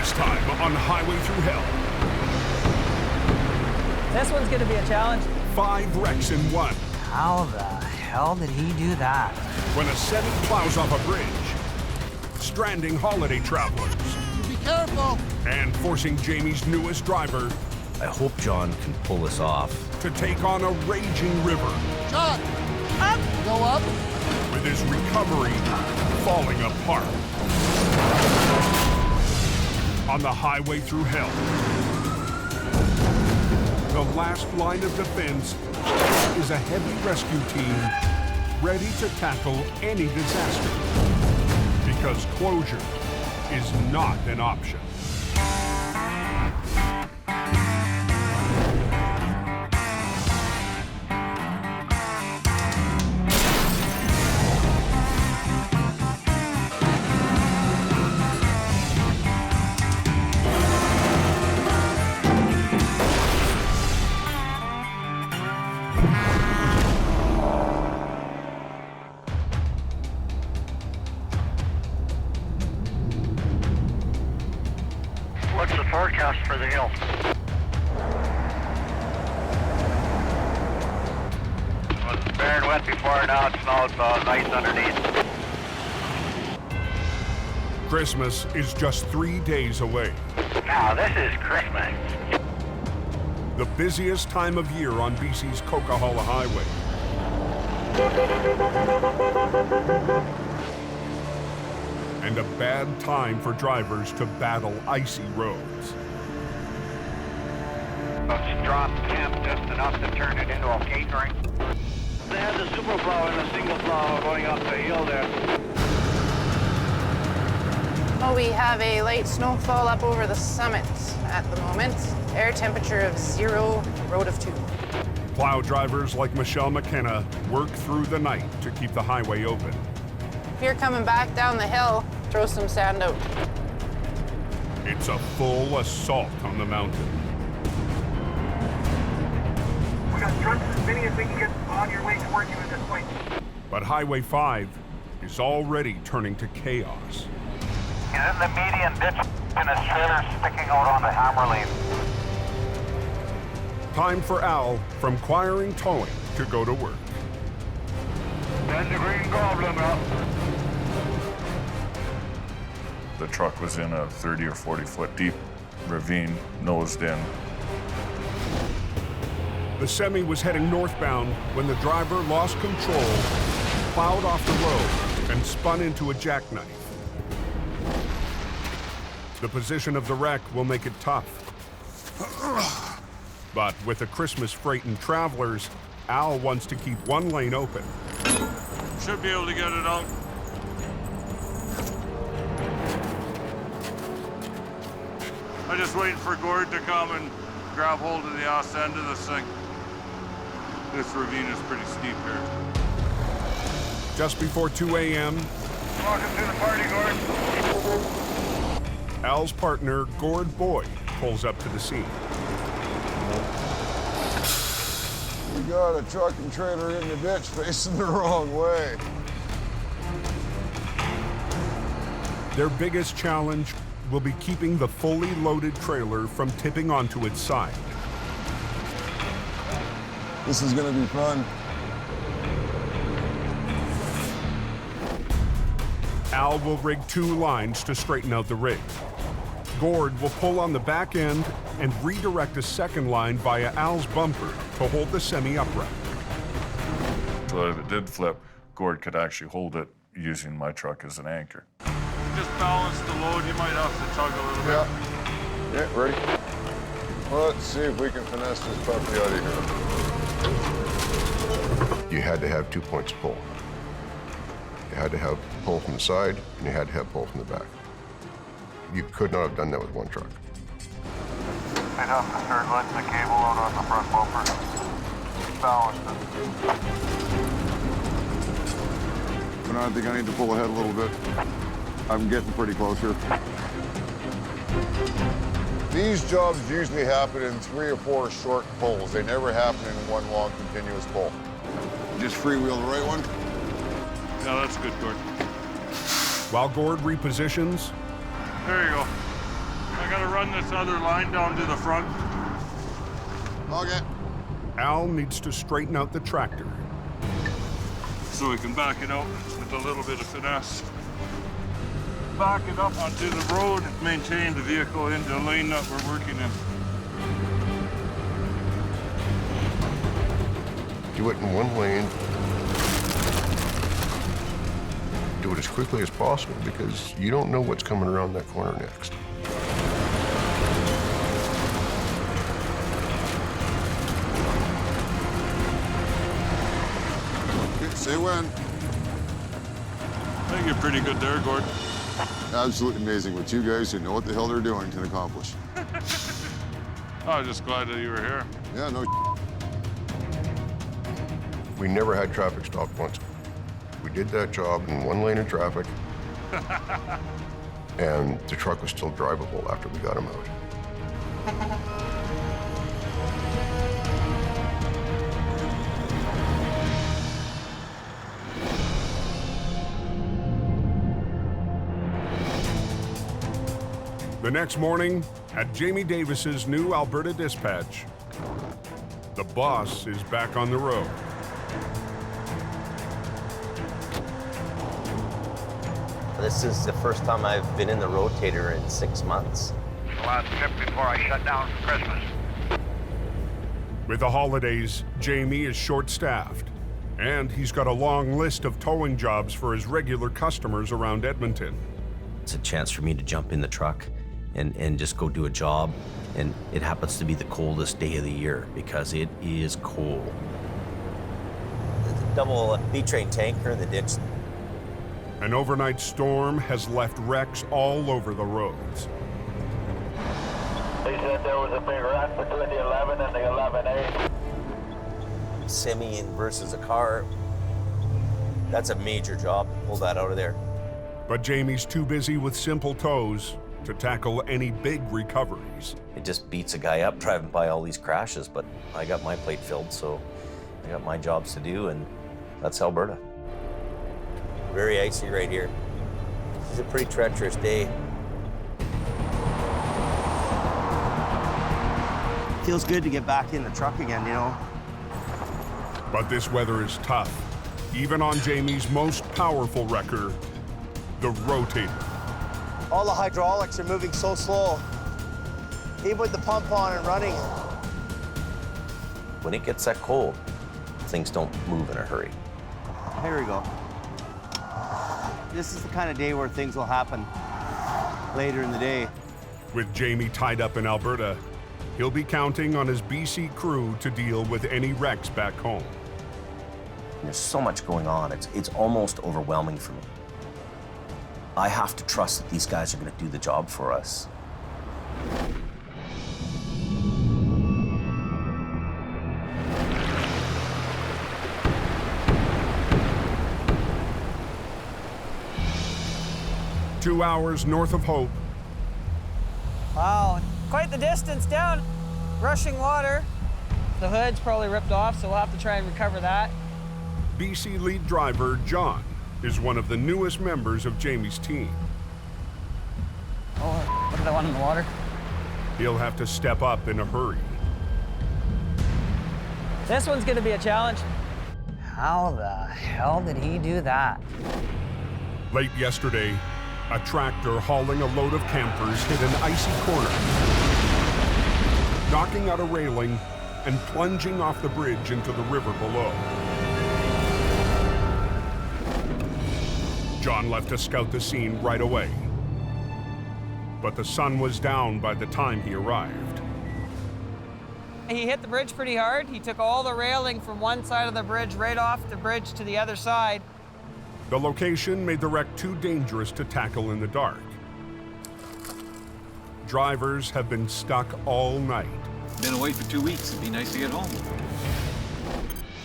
This time on Highway Thru Hell. This one's gonna be a challenge. 5 wrecks in 1. How the hell did he do that? When a semi plows off a bridge, stranding holiday travelers. Be careful! And forcing Jamie's newest driver I hope John can pull this off. to take on a raging river. John! Up! Go up! With his recovery falling apart. On the Highway Thru Hell. The last line of defense is a heavy rescue team ready to tackle any disaster. Because closure is not an option. What's the forecast for the hill? Well, it's bare and wet before, now it snows, so it's ice underneath. Christmas is just 3 days away. Now, this is Christmas. The busiest time of year on BC's Coquihalla Highway. And a bad time for drivers to battle icy roads. It's dropped temp just enough to turn it into a catering. They had the super plow and the single plow going up the hill there. Well, we have a light snowfall up over the summit at the moment. Air temperature of 0, road of 2. Plow drivers like Michelle McKenna work through the night to keep the highway open. If you're coming back down the hill, throw some sand out. It's a full assault on the mountain. We got trucks as many as we can get on your way towards you at this point. But Highway 5 is already turning to chaos. He's in the median ditch and his trailer sticking out on the hammer lane. Time for Al from Quiring Towing to go to work. Send the green goblin up. The truck was in a 30 or 40 foot deep ravine, nosed in. The semi was heading northbound when the driver lost control, plowed off the road, and spun into a jackknife. The position of the wreck will make it tough. But with the Christmas freighting travelers, Al wants to keep one lane open. Should be able to get it out. I'm just waiting for Gord to come and grab hold of the ass end of this thing. This ravine is pretty steep here. Just before 2 a.m., Welcome to the party, Gord. Al's partner, Gord Boyd, pulls up to the scene. We got a truck and trailer in the ditch facing the wrong way. Their biggest challenge will be keeping the fully loaded trailer from tipping onto its side. This is gonna be fun. Al will rig 2 lines to straighten out the rig. Gord will pull on the back end and redirect a second line via Al's bumper to hold the semi upright. So if it did flip, Gord could actually hold it using my truck as an anchor. Just balance the load, you might have to tug a little bit. Yeah, ready? Let's see if we can finesse this puppy out of here. You had to have 2 points pull. You had to have pull from the side, and you had to have pull from the back. You could not have done that with one truck. Pick up the third length of the cable out on the front bumper. Balanced it. But I think I need to pull ahead a little bit. I'm getting pretty close here. These jobs usually happen in 3 or 4 short pulls. They never happen in one long continuous pull. Just freewheel the right one. Yeah, that's good, Gord. While Gord repositions, There you go. run this other line down to the front? Okay. Al needs to straighten out the tractor. So we can back it out with a little bit of finesse. Back it up onto the road, maintain the vehicle in the lane that we're working in. Do it in one lane. Do it as quickly as possible because you don't know what's coming around that corner next. Okay, say when. I think you're pretty good there, Gord. Absolutely amazing what you guys who know what the hell they're doing can accomplish. I'm just glad that you were here. Yeah, no. We never had traffic stopped once. We did that job in one lane of traffic, and the truck was still drivable after we got him out. The next morning, at Jamie Davis's new Alberta dispatch, the boss is back on the road. This is the first time I've been in the rotator in 6 months. The last trip before I shut down for Christmas. With the holidays, Jamie is short-staffed, and he's got a long list of towing jobs for his regular customers around Edmonton. It's a chance for me to jump in the truck and just go do a job. And it happens to be the coldest day of the year because it is cold. There's a double B-train tanker in the ditch. An overnight storm has left wrecks all over the roads. They said there was a big wreck between the 11 and the 11A. Semi versus a car. That's a major job to pull that out of there. But Jamie's too busy with simple tows to tackle any big recoveries. It just beats a guy up driving by all these crashes, but I got my plate filled, so I got my jobs to do, and that's Alberta. Very icy right here. It's a pretty treacherous day. Feels good to get back in the truck again, you know. But this weather is tough, even on Jamie's most powerful wrecker, the rotator. All the hydraulics are moving so slow. Even with the pump on and running. When it gets that cold, things don't move in a hurry. Here we go. This is the kind of day where things will happen later in the day. With Jamie tied up in Alberta, he'll be counting on his BC crew to deal with any wrecks back home. There's so much going on, it's almost overwhelming for me. I have to trust that these guys are going to do the job for us. Two hours north of Hope. Wow, quite the distance down. Rushing water. The hood's probably ripped off, so we'll have to try and recover that. BC lead driver John is one of the newest members of Jamie's team. Oh, look at that one in the water. He'll have to step up in a hurry. This one's gonna be a challenge. How the hell did he do that? Late yesterday, a tractor hauling a load of campers hit an icy corner, knocking out a railing and plunging off the bridge into the river below. John left to scout the scene right away, but the sun was down by the time he arrived. He hit the bridge pretty hard. He took all the railing from one side of the bridge right off the bridge to the other side. The location made the wreck too dangerous to tackle in the dark. Drivers have been stuck all night. Been away for 2 weeks. It'd be nice to get home.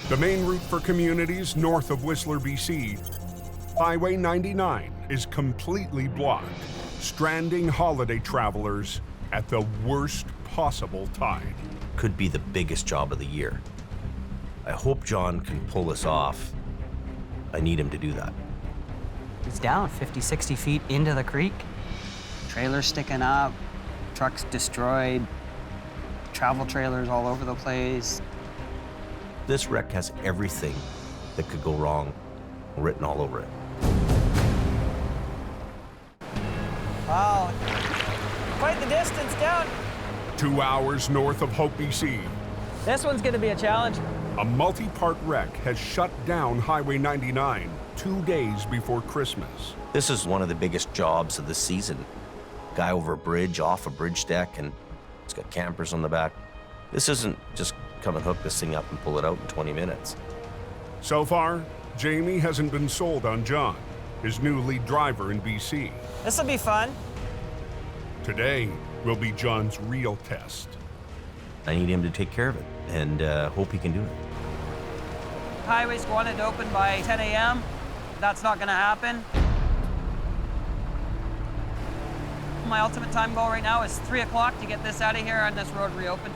The main route for communities north of Whistler, BC, Highway 99, is completely blocked, stranding holiday travelers at the worst possible time. Could be the biggest job of the year. I hope John can pull this off. I need him to do that. He's down 50, 60 feet into the creek. Trailer sticking up. Truck's destroyed, travel trailers all over the place. This wreck has everything that could go wrong written all over it. Wow, quite the distance down. 2 hours north of Hope, BC. This one's gonna be a challenge. A multi-part wreck has shut down Highway 99 2 days before Christmas. This is one of the biggest jobs of the season. Guy over a bridge, off a bridge deck, and it's got campers on the back. This isn't just come and hook this thing up and pull it out in 20 minutes. So far, Jamie hasn't been sold on John, his new lead driver in BC. This'll be fun. Today will be John's real test. I need him to take care of it, and hope he can do it. Highway's wanted to open by 10 a.m. That's not gonna happen. My ultimate time goal right now is 3 o'clock to get this out of here and this road reopened.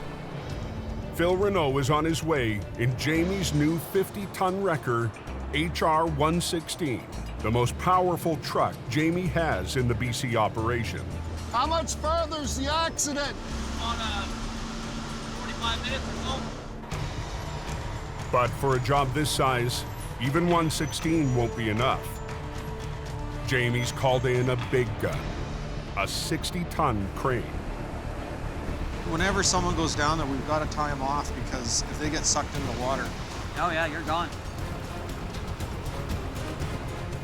Phil Renault is on his way in Jamie's new 50-ton wrecker, HR 116, the most powerful truck Jamie has in the BC operation. How much further's the accident? On 45 minutes or so. But for a job this size, even 116 won't be enough. Jamie's called in a big gun, a 60-ton crane. Whenever someone goes down there, we've got to tie them off, because if they get sucked into the water. Oh yeah, you're gone.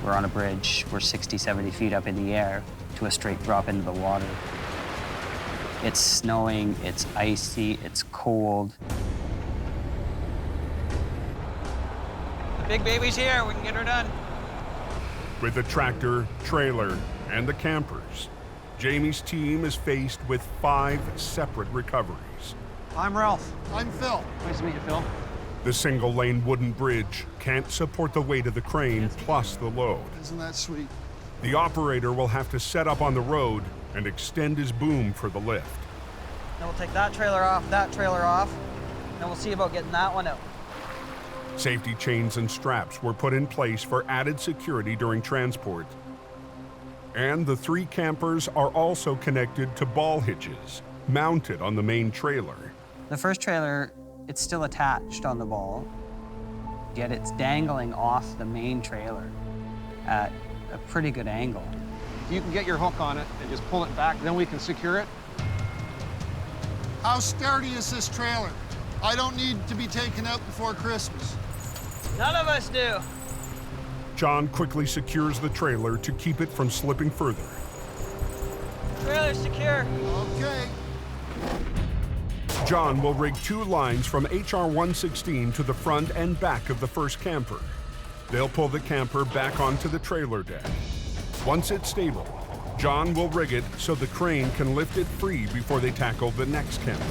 We're on a bridge. We're 60, 70 feet up in the air to a straight drop into the water. It's snowing, it's icy, it's cold. The big baby's here, we can get her done. With the tractor, trailer, and the campers, Jamie's team is faced with 5 separate recoveries. I'm Ralph. I'm Phil. Nice to meet you, Phil. The single-lane wooden bridge can't support the weight of the crane plus the load. Isn't that sweet? The operator will have to set up on the road and extend his boom for the lift. Then we'll take that trailer off, then we'll see about getting that one out. Safety chains and straps were put in place for added security during transport. And the 3 campers are also connected to ball hitches, mounted on the main trailer. The first trailer, it's still attached on the ball, yet it's dangling off the main trailer at a pretty good angle. You can get your hook on it and just pull it back, then we can secure it. How sturdy is this trailer? I don't need to be taken out before Christmas. None of us do. John quickly secures the trailer to keep it from slipping further. Trailer's secure. Okay. John will rig 2 lines from HR 116 to the front and back of the first camper. They'll pull the camper back onto the trailer deck. Once it's stable, John will rig it so the crane can lift it free before they tackle the next camper.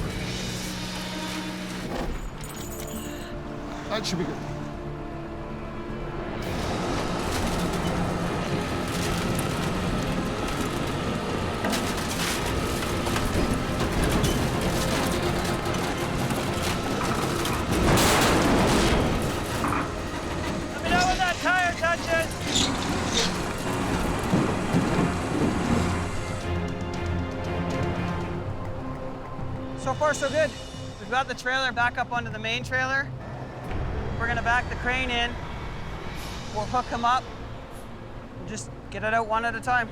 That should be good. Let me know when that tire touches. So far, so good. We've got the trailer back up onto the main trailer. We're gonna back the crane in. We'll hook him up and just get it out one at a time.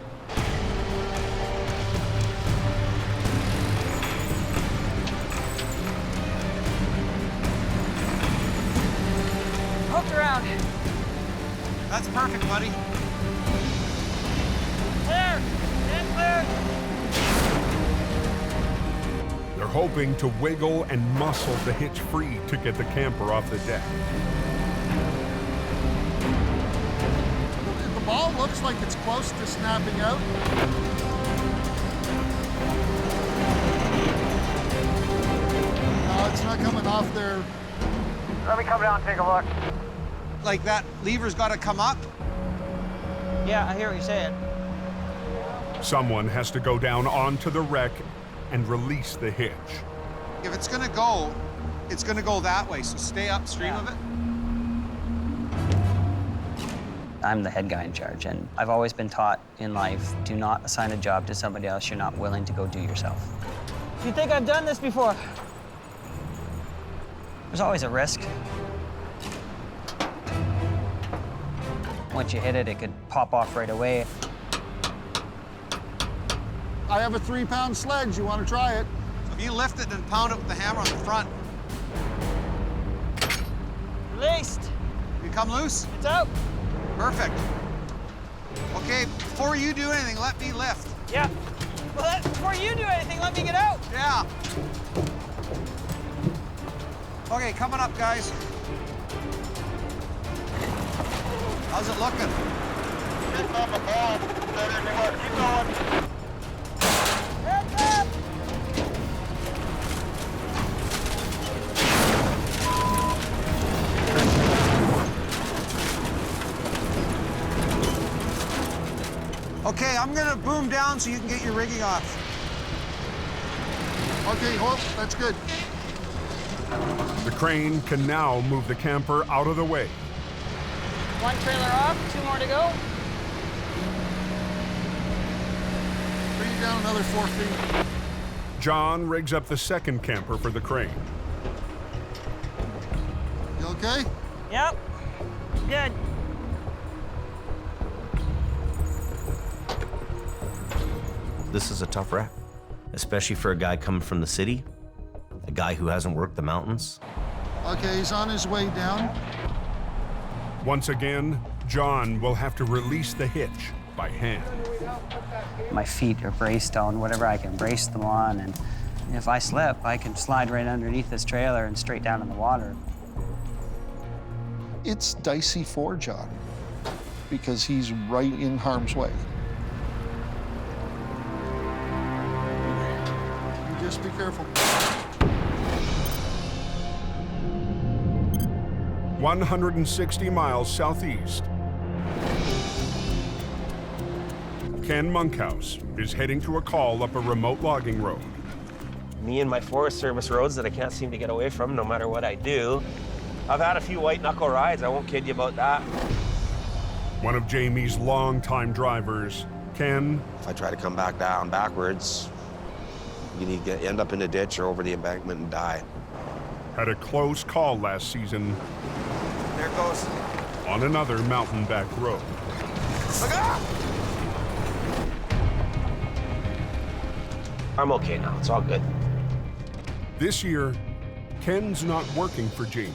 Hooked around. That's perfect, buddy. Clear! Stand clear! They're hoping to wiggle and muscle the hitch free to get the camper off the deck. The ball looks like it's close to snapping out. No, it's not coming off there. Let me come down and take a look. Like that lever's got to come up. Yeah, I hear what you're saying. Someone has to go down onto the wreck and release the hitch. If it's gonna go that way, so stay upstream of it. I'm the head guy in charge, and I've always been taught in life, do not assign a job to somebody else you're not willing to go do yourself. Do you think I've done this before? There's always a risk. Once you hit it, it could pop off right away. I have a 3-pound sledge. You want to try it? If you lift it and pound it with the hammer on the front, Released. you come loose? It's out. Perfect. Okay, before you do anything, let me lift. Yeah. Well, before you do anything, let me get out. Yeah. Okay, coming up, guys. How's it looking? It's not a ball. Keep going. Heads up. Okay, I'm gonna boom down so you can get your rigging off. Okay, hold. That's good. The crane can now move the camper out of the way. One trailer off, 2 more to go. Bring it down another 4 feet. John rigs up the second camper for the crane. You okay? Yep. Good. This is a tough wreck, especially for a guy coming from the city, a guy who hasn't worked the mountains. Okay, he's on his way down. Once again, John will have to release the hitch by hand. My feet are braced on whatever I can brace them on, and if I slip, I can slide right underneath this trailer and straight down in the water. It's dicey for John because he's right in harm's way. You just be careful. 160 miles southeast, Ken Monkhouse is heading to a call up a remote logging road. Me and my Forest Service roads that I can't seem to get away from no matter what I do. I've had a few white knuckle rides, I won't kid you about that. One of Jamie's longtime drivers, Ken. If I try to come back down backwards, you need to end up in a ditch or over the embankment and die. Had a close call last season. There it goes. On another mountain back road. Look out! I'm okay now, it's all good. This year, Ken's not working for Jamie.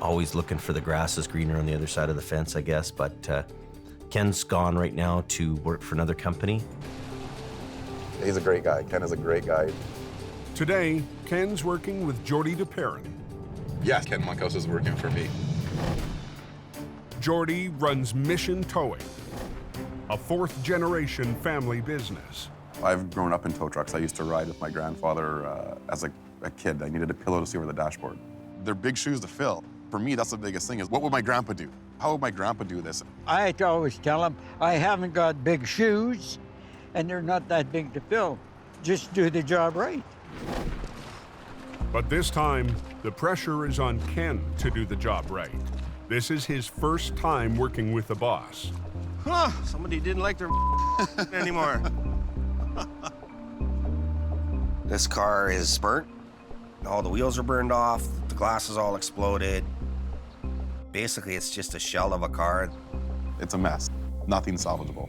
Always looking for the grass is greener on the other side of the fence, I guess, but Ken's gone right now to work for another company. He's a great guy. Ken is a great guy. Today, Ken's working with Jordy DePerrin. Yes, Ken Monkhouse is working for me. Jordy runs Mission Towing, a 4th-generation family business. I've grown up in tow trucks. I used to ride with my grandfather as a kid. I needed a pillow to see over the dashboard. They're big shoes to fill. For me, that's the biggest thing is, what would my grandpa do? How would my grandpa do this? I always tell him, I haven't got big shoes, and they're not that big to fill. Just do the job right. But this time, the pressure is on Ken to do the job right. This is his first time working with the boss. Huh, somebody didn't like their anymore. This car is burnt. All the wheels are burned off. The glass is all exploded. Basically, it's just a shell of a car. It's a mess. Nothing salvageable.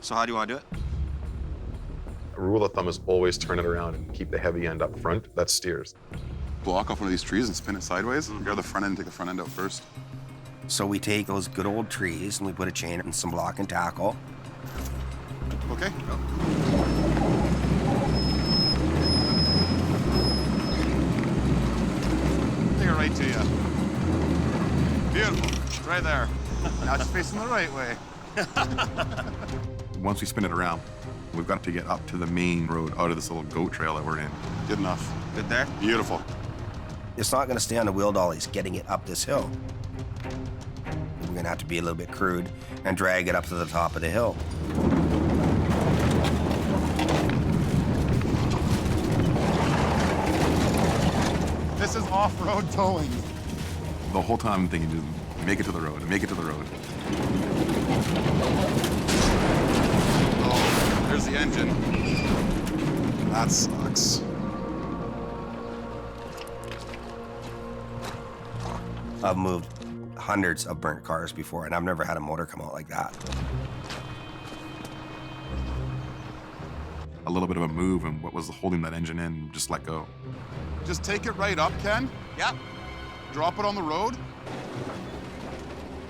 So how do you want to do it? A rule of thumb is always turn it around and keep the heavy end up front. That steers. Block off one of these trees and spin it sideways. Grab the front end and take the front end out first. So we take those good old trees and we put a chain and some block and tackle. Okay. Go. Take it right to you. Beautiful. Right there. Now it's facing the right way. Once we spin it around, we've got to get up to the main road out of this little goat trail that we're in. Good enough. Good there? Beautiful. It's not going to stay on the wheel dollies getting it up this hill. We're going to have to be a little bit crude and drag it up to the top of the hill. This is off-road towing. The whole time I'm thinking, Make it to the road, make it to the road. Oh, there's the engine. That sucks. I've moved hundreds of burnt cars before, and I've never had a motor come out like that. A little bit of a move, and what was holding that engine in just let go. Just take it right up, Ken. Yeah. Drop it on the road.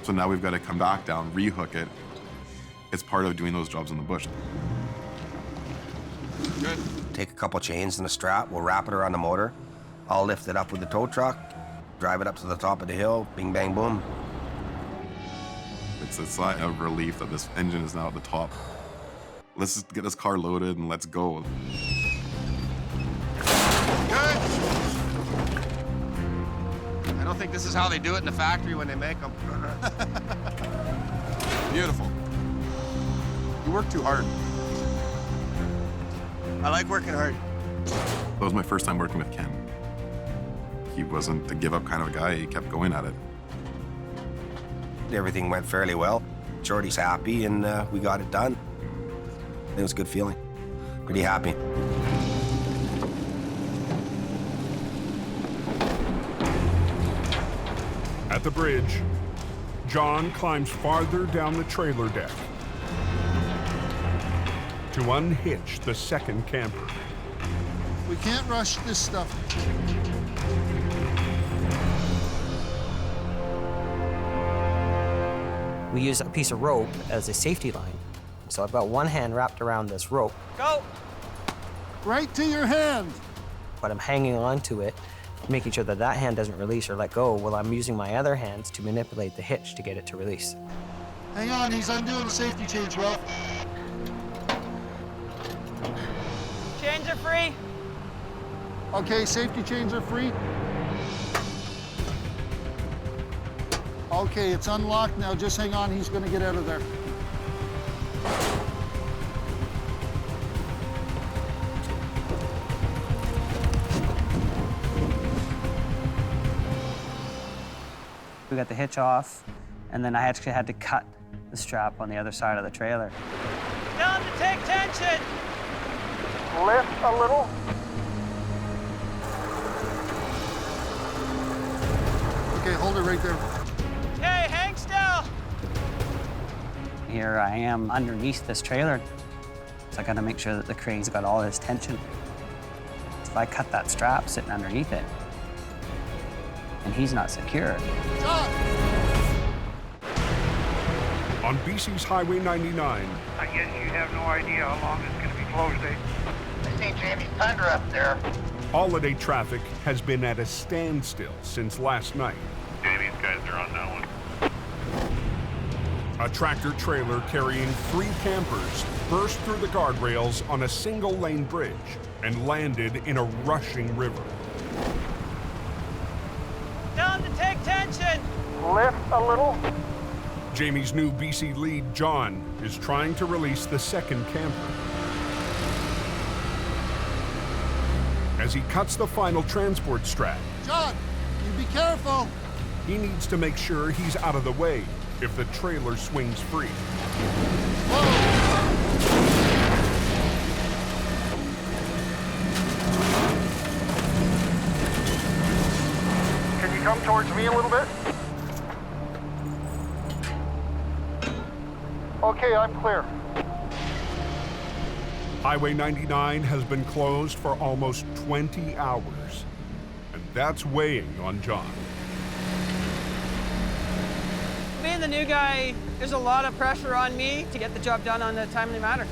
So now we've got to come back down, rehook it. It's part of doing those jobs in the bush. Good. Take a couple chains and a strap, we'll wrap it around the motor. I'll lift it up with the tow truck, drive it up to the top of the hill, bing, bang, boom. It's a sigh of relief that this engine is now at the top. Let's just get this car loaded and let's go. Good. I don't think this is how they do it in the factory when they make them. Beautiful. You work too hard. I like working hard. That was my first time working with Ken. He wasn't the give-up kind of a guy. He kept going at it. Everything went fairly well. Jordy's happy, and we got it done. It was a good feeling. Pretty happy. At the bridge, John climbs farther down the trailer deck to unhitch the second camper. We can't rush this stuff. We use a piece of rope as a safety line. So I've got one hand wrapped around this rope. Go! Right to your hand. But I'm hanging on to it, making sure that that hand doesn't release or let go while I'm using my other hands to manipulate the hitch to get it to release. Hang on, he's undoing the safety chains, Ralph. Chains are free. Okay, safety chains are free. Okay, it's unlocked now. Just hang on, he's gonna get out of there. We got the hitch off, and then I actually had to cut the strap on the other side of the trailer. Tell him to take tension! Lift a little. Okay, hold it right there. Hey, hang still! Here I am underneath this trailer, so I gotta make sure that the crane's got all this tension. If I cut that strap sitting underneath it, and he's not secure. John! On BC's Highway 99. I guess you have no idea how long it's going to be closed, eh? I see Jamie's Thunder up there. Holiday traffic has been at a standstill since last night. Jamie's guys are on that one. A tractor trailer carrying 3 campers burst through the guardrails on a single-lane bridge and landed in a rushing river. Tell him to take tension! Lift a little. Jamie's new BC lead, John, is trying to release the second camper. As he cuts the final transport strap, John, you be careful. he needs to make sure he's out of the way if the trailer swings free. Can you come towards me a little bit? Okay, I'm clear. Highway 99 has been closed for almost 20 hours, and that's weighing on John. Being the new guy, there's a lot of pressure on me to get the job done on a timely manner.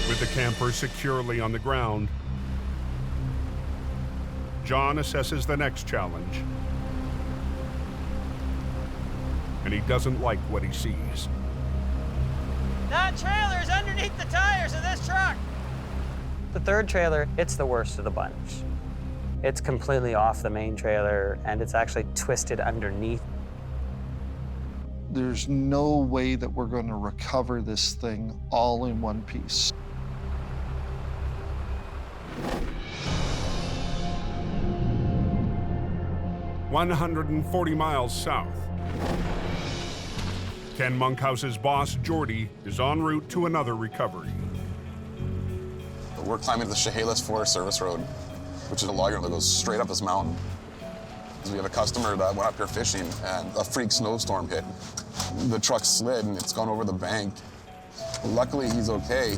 With the camper securely on the ground, John assesses the next challenge, and he doesn't like what he sees. That trailer's underneath the tires of this truck. The third trailer, it's the worst of the bunch. It's completely off the main trailer, and it's actually twisted underneath. There's no way that we're going to recover this thing all in one piece. 140 miles south. Ken Monkhouse's boss, Jordy, is en route to another recovery. We're climbing the Chehalis Forest Service Road, which is a log road that goes straight up this mountain. We have a customer that went up here fishing, and a freak snowstorm hit. The truck slid, and it's gone over the bank. Luckily, he's okay.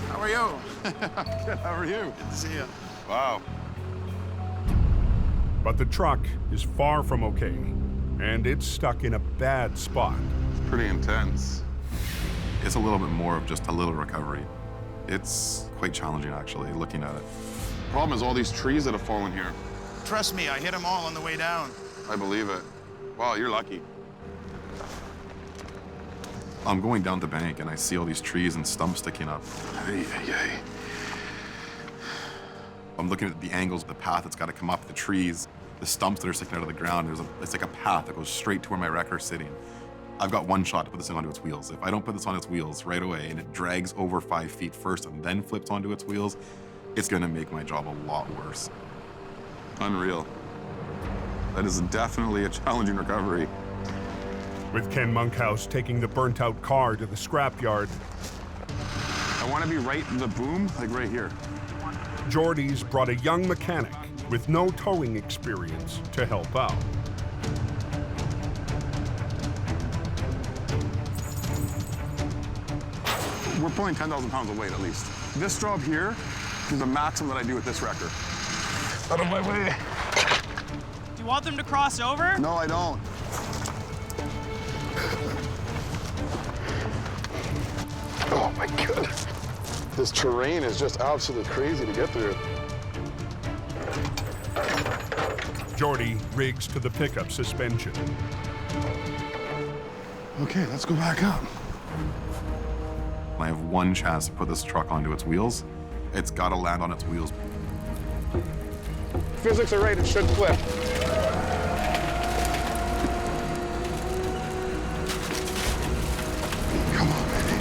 How are you? Good, how are you? Good to see you. Wow. But the truck is far from okay, and it's stuck in a bad spot. It's pretty intense. It's a little bit more of just a little recovery. It's quite challenging, actually, looking at it. Problem is all these trees that have fallen here. Trust me, I hit them all on the way down. I believe it. Wow, you're lucky. I'm going down the bank and I see all these trees and stumps sticking up. I'm looking at the angles of the path that's got to come up, the trees, the stumps that are sticking out of the ground. It's like a path that goes straight to where my wrecker's sitting. I've got one shot to put this thing onto its wheels. If I don't put this on its wheels right away and it drags over 5 feet first and then flips onto its wheels, it's gonna make my job a lot worse. Unreal. That is definitely a challenging recovery. With Ken Monkhouse taking the burnt-out car to the scrapyard, I want to be right in the boom, like right here. Jordy's brought a young mechanic with no towing experience to help out. We're pulling 10,000 pounds of weight at least. This job here is the maximum that I do with this wrecker. Out of my way. Do you want them to cross over? No, I don't. Oh my goodness. This terrain is just absolutely crazy to get through. Jordy rigs to the pickup suspension. Okay, let's go back up. I have one chance to put this truck onto its wheels. It's got to land on its wheels. Physics are right, it should flip. Come on, baby.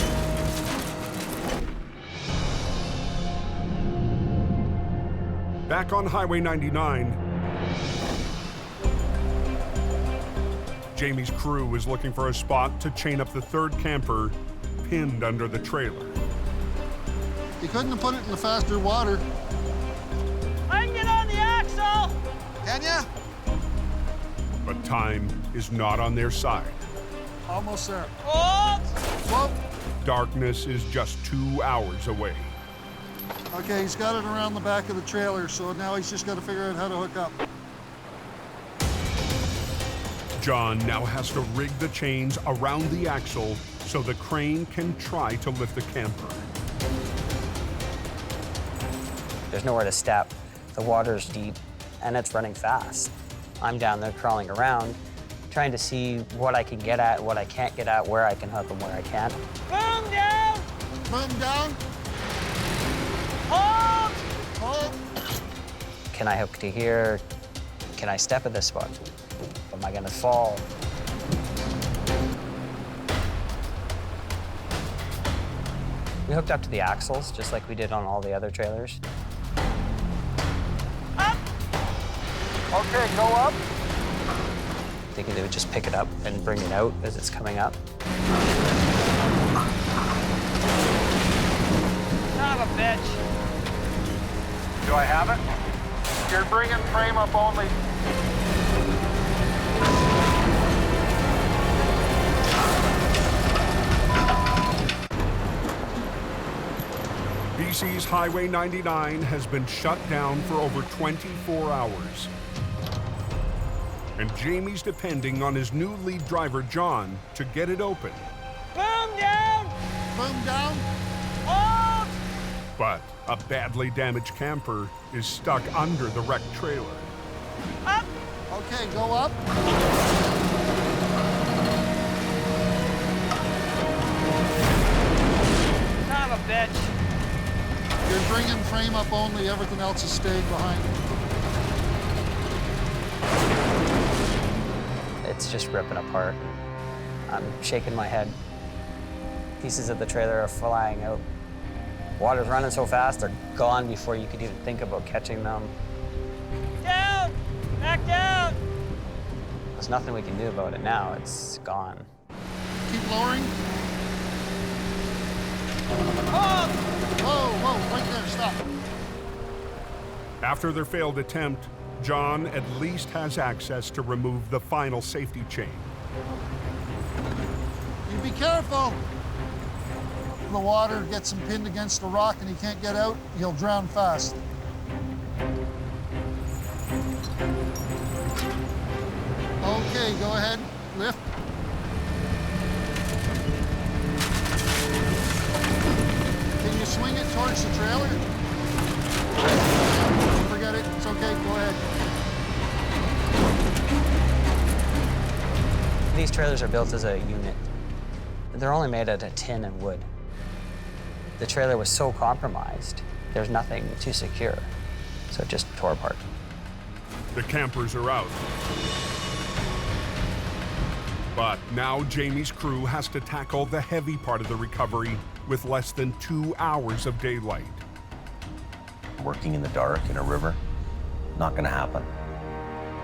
Back on Highway 99, Jamie's crew is looking for a spot to chain up the third camper pinned under the trailer. You couldn't have put it in the faster water. I can get on the axle! Can ya? But time is not on their side. Almost there. Oh! Whoa. Darkness is just 2 hours away. Okay, he's got it around the back of the trailer, so now he's just got to figure out how to hook up. John now has to rig the chains around the axle so the crane can try to lift the camper. There's nowhere to step. The water's deep and it's running fast. I'm down there crawling around, trying to see what I can get at, what I can't get at, where I can hook and where I can't. Boom down! Boom down! Hold! Hold! Can I hook to here? Can I step at this spot? Am I gonna fall? We hooked up to the axles, just like we did on all the other trailers. Up! Okay, go up. Thinking they would just pick it up and bring it out as it's coming up. Son of a bitch. Do I have it? You're bringing frame up only. BC's Highway 99 has been shut down for over 24 hours. And Jamie's depending on his new lead driver, John, to get it open. Boom down! Boom down! Hold! But a badly damaged camper is stuck under the wrecked trailer. Up! Okay, go up. Son of a bitch. You're bringing frame up only, everything else is staying behind. It's just ripping apart. I'm shaking my head. Pieces of the trailer are flying out. Water's running so fast, they're gone before you could even think about catching them. Down! backed out. There's nothing we can do about it now. It's gone. Keep lowering. Oh! Whoa, right there, stop. After their failed attempt, John at least has access to remove the final safety chain. You be careful. The water gets him pinned against a rock and he can't get out, he'll drown fast. Okay, go ahead, lift. Can you swing it towards the trailer? Forget it, it's okay, go ahead. These trailers are built as a unit. They're only made out of tin and wood. The trailer was so compromised, there's nothing to secure, so it just tore apart. The campers are out. But now Jamie's crew has to tackle the heavy part of the recovery with less than 2 hours of daylight. Working in the dark in a river, not gonna happen.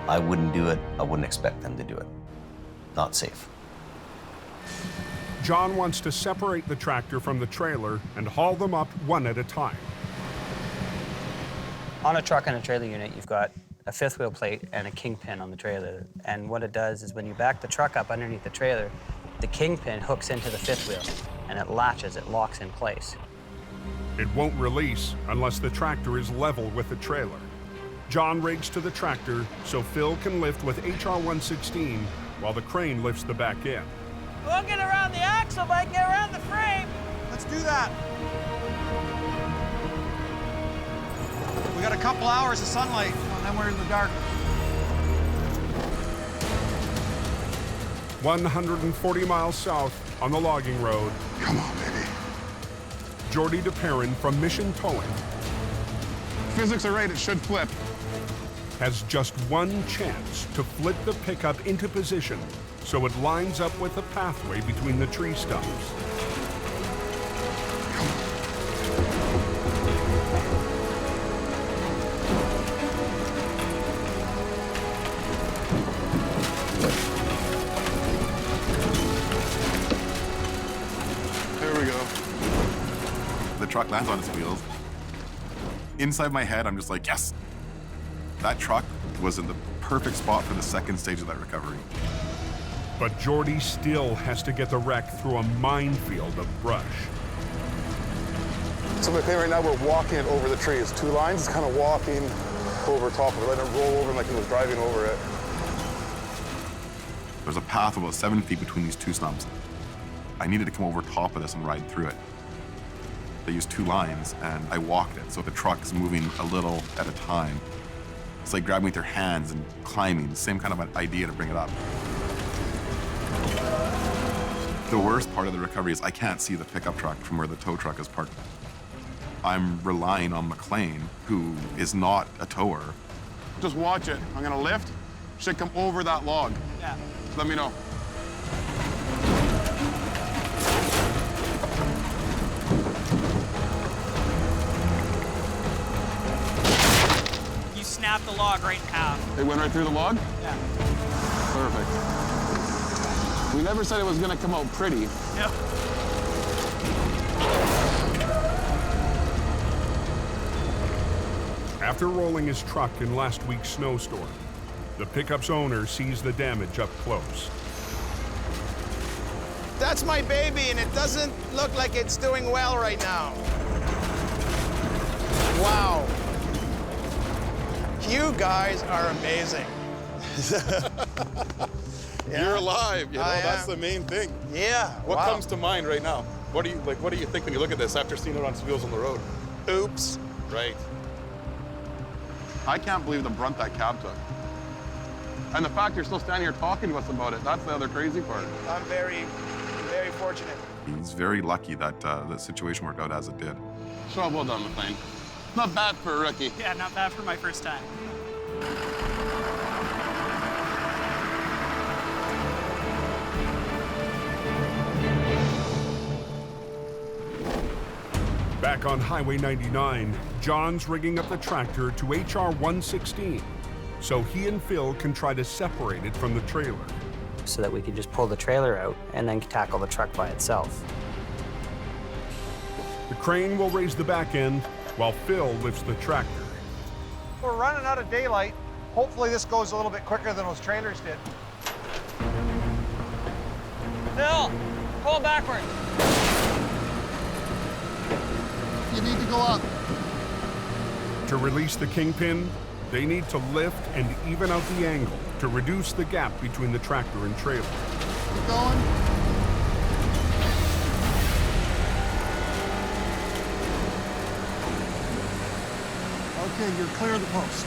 I wouldn't do it. I wouldn't expect them to do it. Not safe. John wants to separate the tractor from the trailer and haul them up one at a time. On a truck and a trailer unit, you've got a fifth wheel plate and a kingpin on the trailer. And what it does is when you back the truck up underneath the trailer, the kingpin hooks into the fifth wheel and it latches, it locks in place. It won't release unless the tractor is level with the trailer. John rigs to the tractor so Phil can lift with HR-116 while the crane lifts the back end. We'll get around the axle, but I can get around the frame. Let's do that. We got a couple hours of sunlight, and then we're in the dark. 140 miles south on the logging road. Come on, baby. Jordy DePerrin from Mission Towing Physics are right, it should flip. has just one chance to flip the pickup into position so it lines up with the pathway between the tree stumps. There we go. The truck lands on its wheels. Inside my head, I'm just like, yes. That truck was in the perfect spot for the second stage of that recovery. But Jordy still has to get the wreck through a minefield of brush. So the thing right now, we're walking it over the tree. It's two lines, it's kind of walking over top of it, letting it roll over like it was driving over it. There's a path about 7 feet between these two stumps. I needed to come over top of this and ride through it. They used two lines, and I walked it, so the truck's moving a little at a time. It's like grabbing with your hands and climbing, same kind of an idea to bring it up. The worst part of the recovery is I can't see the pickup truck from where the tow truck is parked. I'm relying on McLean, who is not a tower. Just watch it. I'm gonna lift. Should come over that log. Yeah. Let me know. You snapped the log right in half. It went right through the log? Yeah. Perfect. We never said it was gonna come out pretty. Yep. After rolling his truck in last week's snowstorm, the pickup's owner sees the damage up close. That's my baby, and it doesn't look like it's doing well right now. Wow. You guys are amazing. Yeah. You're alive, you know, that's the main thing. Yeah. What wow. comes to mind right now? What do you think when you look at this after seeing it on wheels on the road? Oops. Right. I can't believe the brunt that cab took. And the fact you're still standing here talking to us about it, that's the other crazy part. I'm very, very fortunate. He's very lucky that the situation worked out as it did. So well done, McLean. Not bad for a rookie. Yeah, not bad for my first time. Back on Highway 99, John's rigging up the tractor to HR-116. so he and Phil can try to separate it from the trailer. So that we can just pull the trailer out and then tackle the truck by itself. The crane will raise the back end while Phil lifts the tractor. We're running out of daylight. Hopefully this goes a little bit quicker than those trailers did. Phil, pull backwards. You need to go up. To release the kingpin, they need to lift and even out the angle to reduce the gap between the tractor and trailer. Keep going. Okay, you're clear of the post.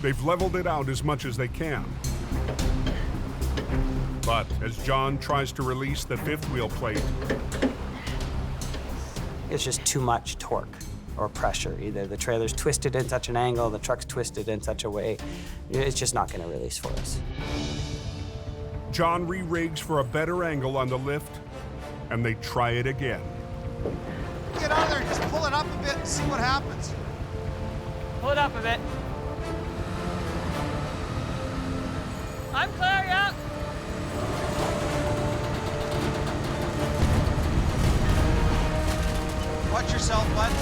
They've leveled it out as much as they can. But as John tries to release the fifth wheel plate, It's just too much torque or pressure. Either the trailer's twisted in such an angle, the truck's twisted in such a way, it's just not gonna release for us. John re-rigs for a better angle on the lift, and they try it again. Get out of there, just pull it up a bit and see what happens. Pull it up a bit. I'm clear, yeah. Watch yourself, bud.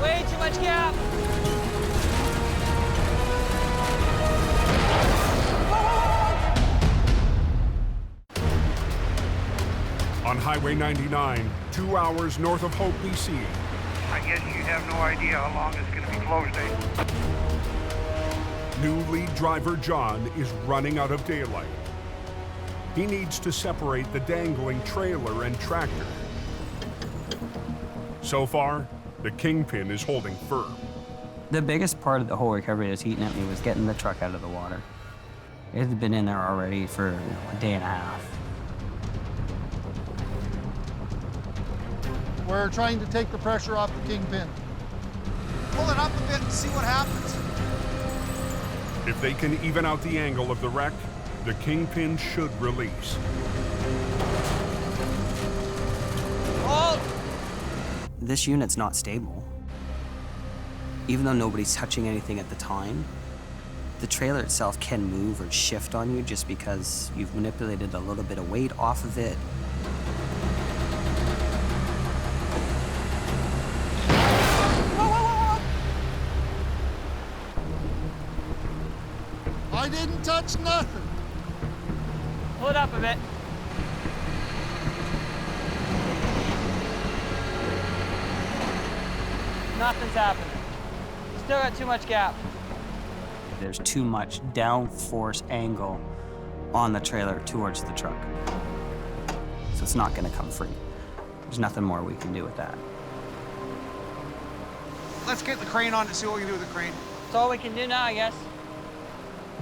Way too much gap. On Highway 99, 2 hours north of Hope, BC. I guess you have no idea how long it's going to be closed, eh? New lead driver John is running out of daylight. He needs to separate the dangling trailer and tractor. So far, the kingpin is holding firm. The biggest part of the whole recovery that was eating at me was getting the truck out of the water. It had been in there already for a day and a half. We're trying to take the pressure off the kingpin. Pull it up a bit and see what happens. If they can even out the angle of the wreck, the kingpin should release. Halt! This unit's not stable. Even though nobody's touching anything at the time, the trailer itself can move or shift on you just because you've manipulated a little bit of weight off of it. I didn't touch nothing. Pull it up a bit. Nothing's happening. Still got too much gap. There's too much downforce angle on the trailer towards the truck. So it's not gonna come free. There's nothing more we can do with that. Let's get the crane on and see what we can do with the crane. That's all we can do now, I guess.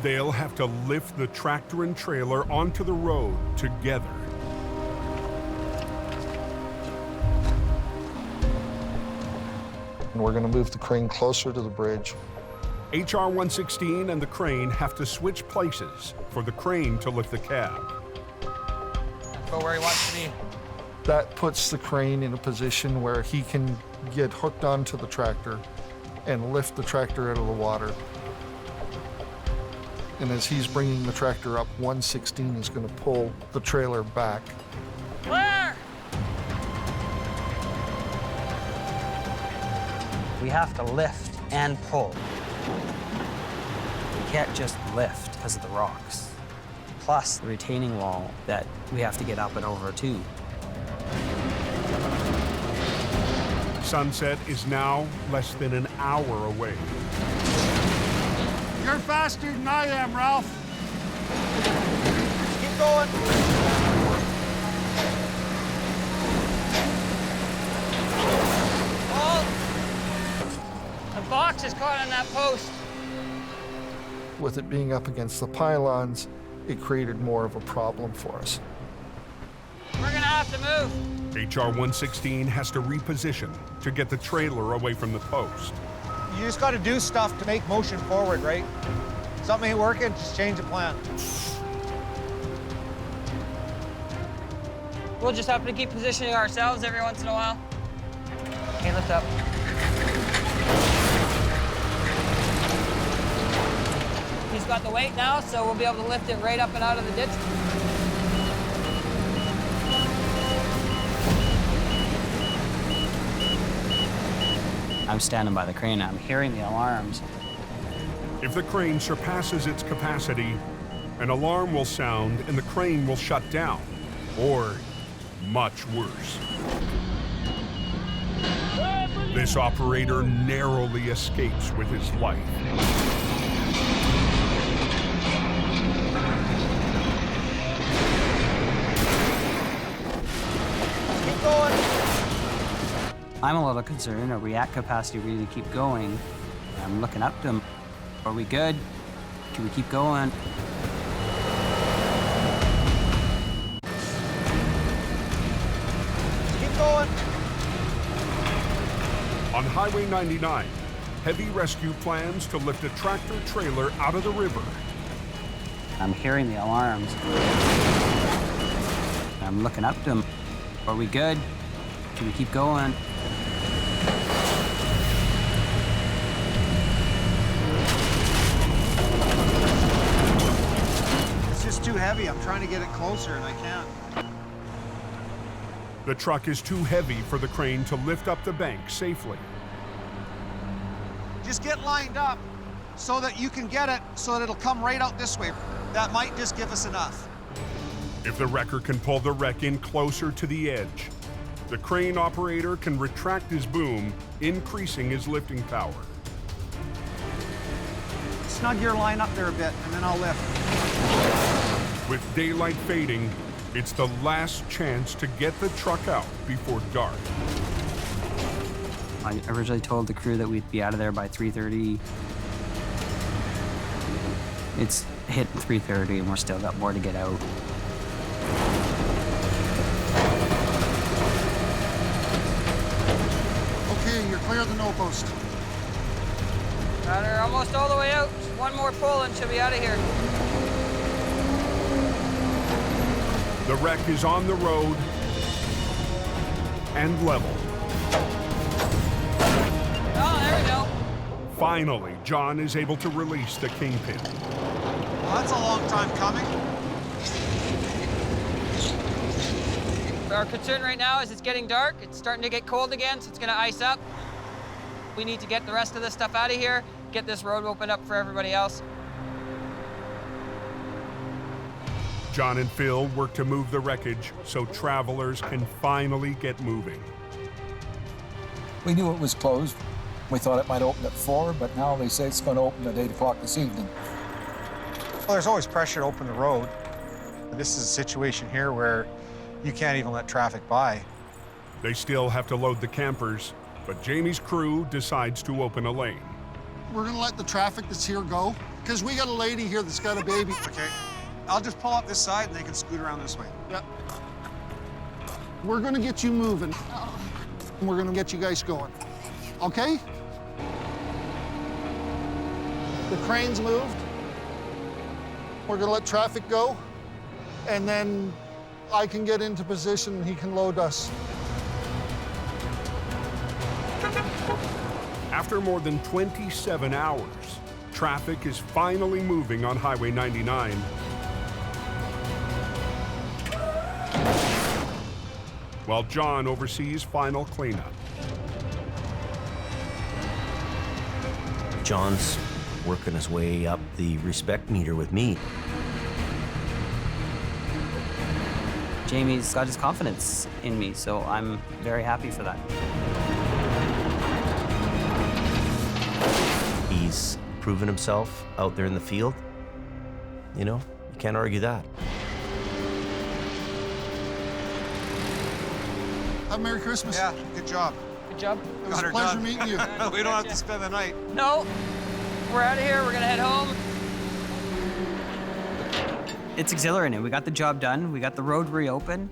They'll have to lift the tractor and trailer onto the road together. And we're going to move the crane closer to the bridge. HR 116 and the crane have to switch places for the crane to lift the cab. Go where he wants to be. That puts the crane in a position where he can get hooked onto the tractor and lift the tractor out of the water. And as he's bringing the tractor up, 116 is going to pull the trailer back. Clear! We have to lift and pull. We can't just lift because of the rocks. Plus the retaining wall that we have to get up and over too. Sunset is now less than an hour away. You're faster than I am, Ralph. Keep going. Halt! The box is caught on that post. With it being up against the pylons, it created more of a problem for us. We're gonna have to move. HR 116 has to reposition to get the trailer away from the post. You just got to do stuff to make motion forward, right? Something ain't working, just change the plan. We'll just have to keep positioning ourselves every once in a while. Okay, lift up. He's got the weight now, so we'll be able to lift it right up and out of the ditch. I'm standing by the crane. I'm hearing the alarms. If the crane surpasses its capacity, an alarm will sound and the crane will shut down, or much worse. This operator narrowly escapes with his life. Keep going. I'm a little concerned. Are we at capacity ready to keep going? I'm looking up to him. Are we good? Can we keep going? Keep going. On Highway 99, heavy rescue plans to lift a tractor trailer out of the river. I'm hearing the alarms. I'm looking up to him. Are we good? Can we keep going? It's just too heavy. I'm trying to get it closer and I can't. The truck is too heavy for the crane to lift up the bank safely. Just get lined up so that you can get it so that it'll come right out this way. That might just give us enough. If the wrecker can pull the wreck in closer to the edge, the crane operator can retract his boom, increasing his lifting power. Snug your line up there a bit, and then I'll lift. With daylight fading, it's the last chance to get the truck out before dark. I originally told the crew that we'd be out of there by 3:30. It's hit 3:30 and we're still got more to get out. Okay, you're clear of the no post. Got her almost all the way out. One more pull and she'll be out of here. The wreck is on the road and level. Oh, there we go. Finally, John is able to release the kingpin. Well, that's a long time coming. Our concern right now is it's getting dark. It's starting to get cold again, so it's going to ice up. We need to get the rest of this stuff out of here, get this road opened up for everybody else. John and Phil work to move the wreckage so travelers can finally get moving. We knew it was closed. We thought it might open at 4, but now they say it's going to open at 8 o'clock this evening. Well, there's always pressure to open the road. This is a situation here where you can't even let traffic by. They still have to load the campers, but Jamie's crew decides to open a lane. We're gonna let the traffic that's here go, because we got a lady here that's got a baby. Okay. I'll just pull up this side and they can scoot around this way. Yep. We're gonna get you moving. We're gonna get you guys going. Okay? The crane's moved. We're gonna let traffic go, and then I can get into position and he can load us. After more than 27 hours, traffic is finally moving on Highway 99. While John oversees final cleanup. John's working his way up the respect meter with me. Jamie's got his confidence in me, so I'm very happy for that. He's proven himself out there in the field. You know, you can't argue that. Have a Merry Christmas. Yeah, good job. Good job. It was a pleasure meeting you. We don't have to spend the night. No, we're out of here. We're gonna head home. It's exhilarating. We got the job done. We got the road reopened.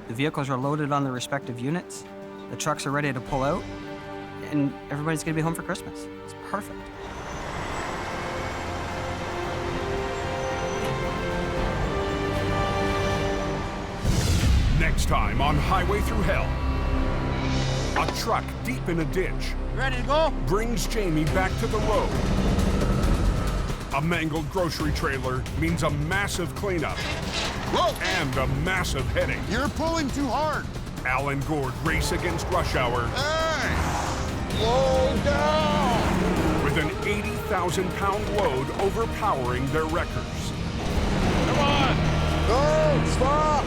The vehicles are loaded on the respective units. The trucks are ready to pull out. And everybody's gonna be home for Christmas. It's perfect. Next time on Highway Thru Hell, a truck deep in a ditch Ready to go? brings Jamie back to the road. A mangled grocery trailer means a massive cleanup. Whoa! And a massive headache. You're pulling too hard. Al and Gord race against rush hour. Hey! Slow down! With an 80,000-pound load overpowering their wreckers. Come on! Don't stop!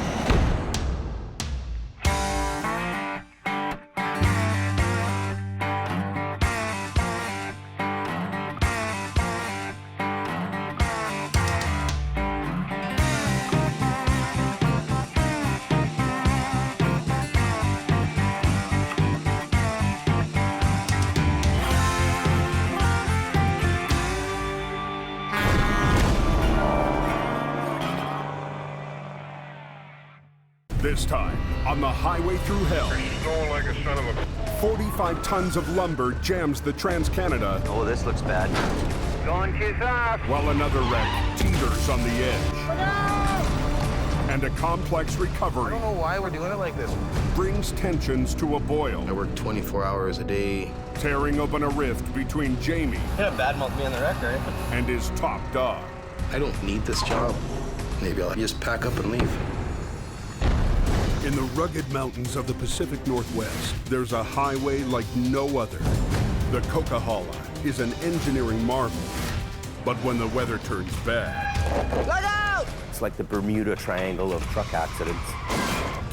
This time, on the Highway Thru Hell, Going like a son of a... 45 tons of lumber jams the Trans-Canada. Oh, this looks bad. Going too fast. While another wreck teeters on the edge. And a complex recovery I don't know why we're doing it like this. brings tensions to a boil. I work 24 hours a day. Tearing open a rift between Jamie Kind of badmouth me on the record. and his top dog. I don't need this job. Maybe I'll just pack up and leave. In the rugged mountains of the Pacific Northwest, there's a highway like no other. The Coquihalla is an engineering marvel. But when the weather turns bad, Look out! It's like the Bermuda Triangle of truck accidents.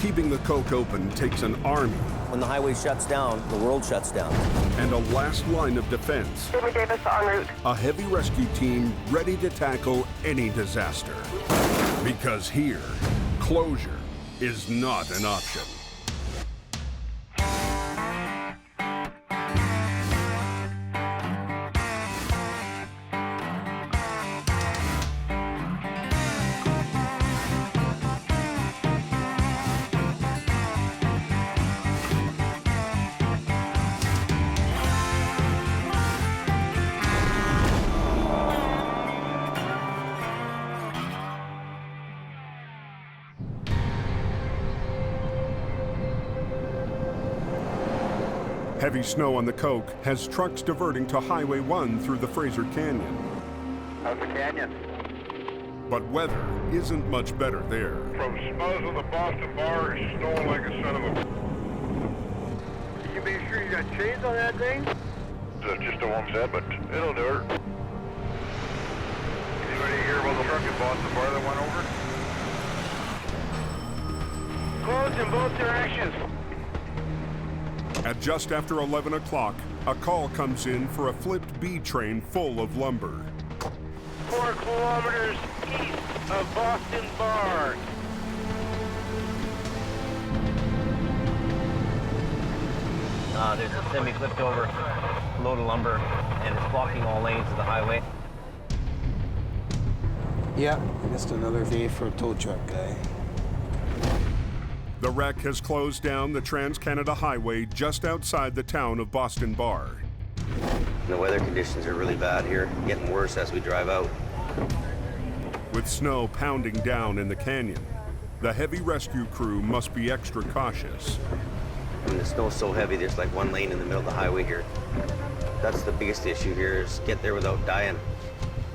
keeping the Coke open takes an army. When the highway shuts down, the world shuts down. And a last line of defense. Jimmy Davis en route. A heavy rescue team ready to tackle any disaster. Because here, closure is not an option. Heavy snow on the Coke has trucks diverting to Highway 1 through the Fraser Canyon. How's the canyon? But weather isn't much better there. From Smuzz of the Boston Bar, it's snowing like a son of a... You be sure you got chains on that thing? That's just a one set, but it'll do it. Anybody hear about the truck at Boston Bar that went over? Closed in both directions. At just after 11 o'clock, a call comes in for a flipped B train full of lumber. 4 kilometers east of Boston Bar. There's a semi flipped over load of lumber, and it's blocking all lanes of the highway. Yeah, just another day for a tow truck guy. The wreck has closed down the Trans-Canada Highway just outside the town of Boston Bar. The weather conditions are really bad here, getting worse as we drive out. With snow pounding down in the canyon, the heavy rescue crew must be extra cautious. I mean, the snow's so heavy, there's like one lane in the middle of the highway here. That's the biggest issue here, is get there without dying.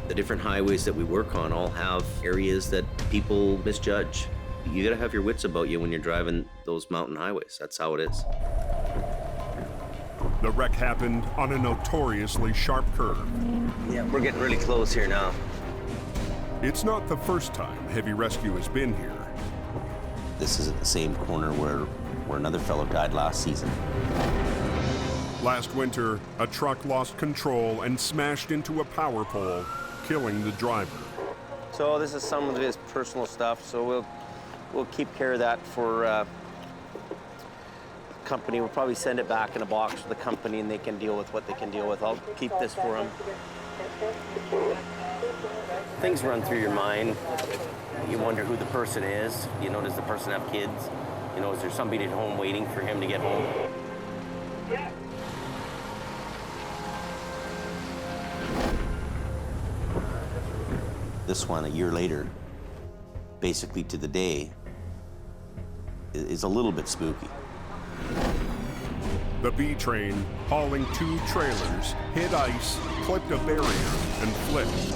The different highways that we work on all have areas that people misjudge. You gotta have your wits about you when you're driving those mountain highways. That's how it is. The wreck happened on a notoriously sharp curve. Yeah, we're getting really close here now. It's not the first time heavy rescue has been here. This is at the same corner where another fellow died last season. Last winter, a truck lost control and smashed into a power pole, killing the driver. So this is some of his personal stuff, so we'll keep care of that for company. We'll probably send it back in a box for the company, and they can deal with what they can deal with. I'll keep this for him. Things run through your mind. You wonder who the person is. You know, does the person have kids? You know, is there somebody at home waiting for him to get home? This one, a year later, basically to the day, is a little bit spooky. The B train, hauling 2 trailers, hit ice, clipped a barrier, and flipped.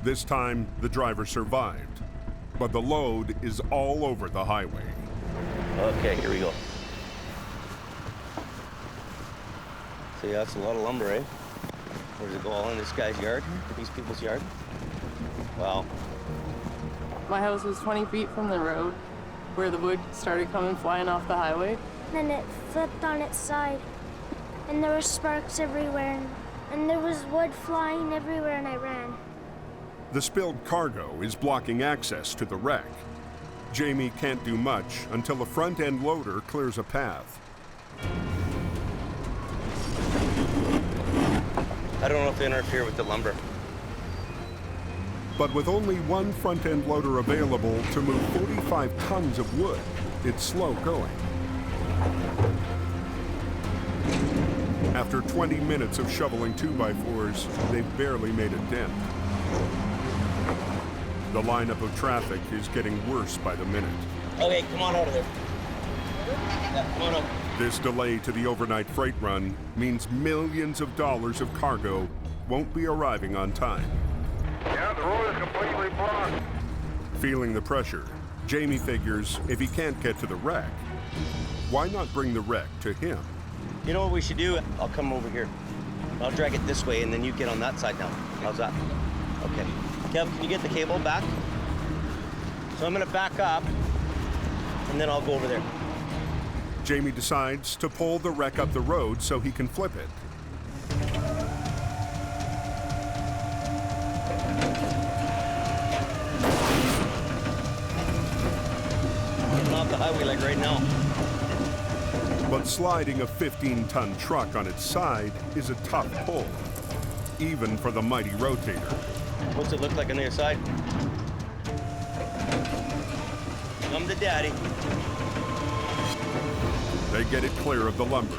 This time, the driver survived, but the load is all over the highway. Okay, here we go. So yeah, that's a lot of lumber, eh? Where does it go, all in this guy's yard? These people's yard? Wow. My house was 20 feet from the road where the wood started coming flying off the highway. Then it flipped on its side, and there were sparks everywhere, and there was wood flying everywhere, and I ran. The spilled cargo is blocking access to the wreck. Jamie can't do much until the front-end loader clears a path. I don't know if they interfere with the lumber. But with only one front-end loader available to move 45 tons of wood, it's slow going. After 20 minutes of shoveling 2x4s, they've barely made a dent. The lineup of traffic is getting worse by the minute. Okay, come on out of there. Yeah, come on up. This delay to the overnight freight run means millions of dollars of cargo won't be arriving on time. Yeah, the road is completely blocked. Feeling the pressure, Jamie figures if he can't get to the wreck, why not bring the wreck to him? You know what we should do? I'll come over here. I'll drag it this way, and then you get on that side now. How's that? Okay. Kev, can you get the cable back? So I'm gonna back up, and then I'll go over there. Jamie decides to pull the wreck up the road so he can flip it. Getting off the highway like right now. But sliding a 15-ton truck on its side is a tough pull, even for the mighty rotator. What's it look like on the other side? Come to daddy. They get it clear of the lumber.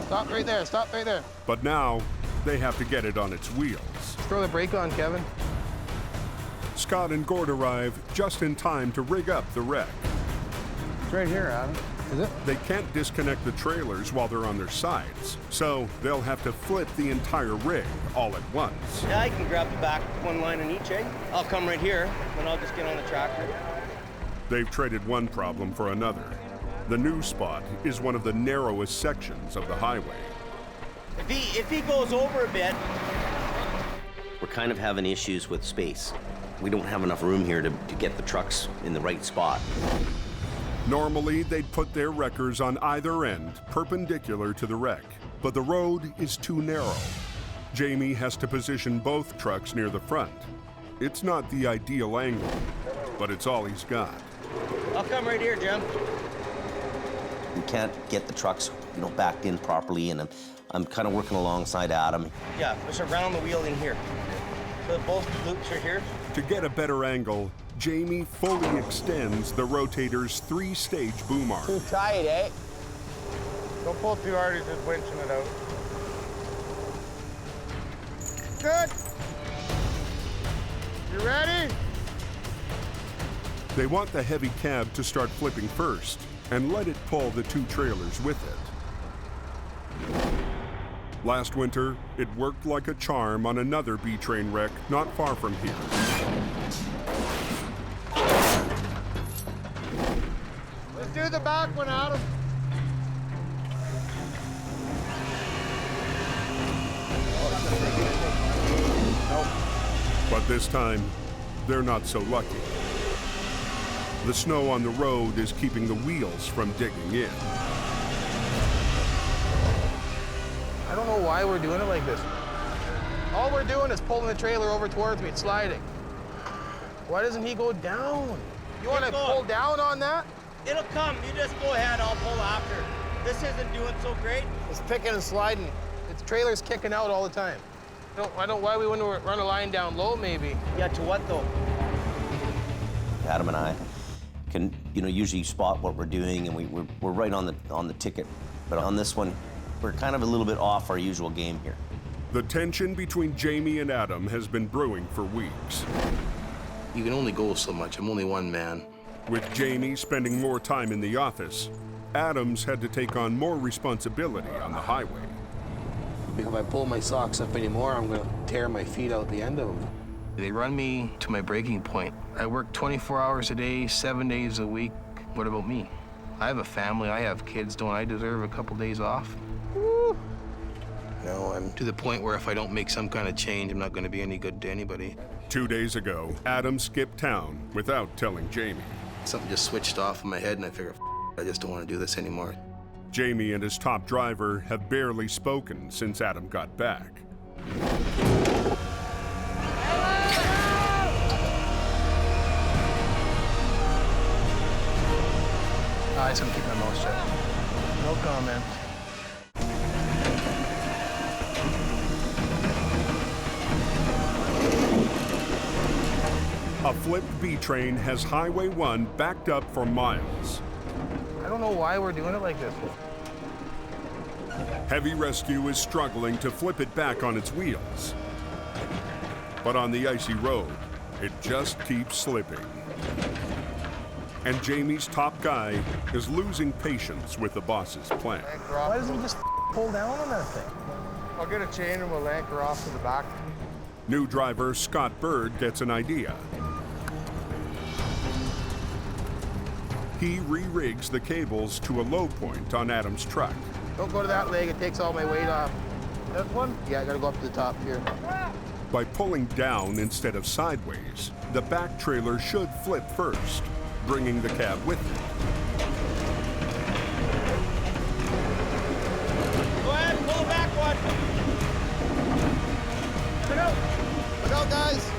Stop right there, stop right there. But now, they have to get it on its wheels. Throw the brake on, Kevin. Scott and Gord arrive just in time to rig up the wreck. It's right here, Adam. Is it? They can't disconnect the trailers while they're on their sides, so they'll have to flip the entire rig all at once. Yeah, I can grab the back one line on each, eh? I'll come right here, then I'll just get on the tractor. They've traded one problem for another. The new spot is one of the narrowest sections of the highway. If he goes over a bit... We're kind of having issues with space. We don't have enough room here to get the trucks in the right spot. Normally, they'd put their wreckers on either end, perpendicular to the wreck, but the road is too narrow. Jamie has to position both trucks near the front. It's not the ideal angle, but it's all he's got. I'll come right here, Jim. We can't get the trucks, backed in properly, and I'm kind of working alongside Adam. Yeah, just around the wheel in here. So both loops are here. To get a better angle, Jamie fully extends the rotator's 3-stage boom arm. Too tight, eh? Don't pull too hard, he's just winching it out. Good. You ready? They want the heavy cab to start flipping first and let it pull the 2 trailers with it. Last winter, it worked like a charm on another B-train wreck not far from here. Let's do the back one, Adam. But this time, they're not so lucky. The snow on the road is keeping the wheels from digging in. I don't know why we're doing it like this. All we're doing is pulling the trailer over towards me, it's sliding. Why doesn't he go down? You want to pull down on that? It'll come, you just go ahead, I'll pull after. This isn't doing so great. It's picking and sliding. Its trailer's kicking out all the time. Why we want to run a line down low, maybe? Yeah, to what though? Adam and I can, usually spot what we're doing, and we're right on the ticket. But on this one, we're kind of a little bit off our usual game here. The tension between Jamie and Adam has been brewing for weeks. You can only go so much. I'm only one man. With Jamie spending more time in the office, Adams had to take on more responsibility on the highway. If I pull my socks up anymore, I'm gonna tear my feet out the end of them. They run me to my breaking point. I work 24 hours a day, 7 days a week. What about me? I have a family, I have kids. Don't I deserve a couple days off? Woo. No, I'm to the point where if I don't make some kind of change, I'm not gonna be any good to anybody. 2 days ago, Adams skipped town without telling Jamie. Something just switched off in my head and I figured, I just don't want to do this anymore. Jamie and his top driver have barely spoken since Adam got back. I just gonna keep my mouth shut. No comment. A flipped B train has Highway 1 backed up for miles. I don't know why we're doing it like this. Heavy Rescue is struggling to flip it back on its wheels. But on the icy road, it just keeps slipping. And Jamie's top guy is losing patience with the boss's plan. Why doesn't he just pull down on that thing? I'll get a chain and we'll anchor off to the back. New driver Scott Bird gets an idea. He re-rigs the cables to a low point on Adam's truck. Don't go to that leg, it takes all my weight off. This one? Yeah, I gotta go up to the top here. By pulling down instead of sideways, the back trailer should flip first, bringing the cab with it. Go ahead, pull the back one. Look out! Look out, guys!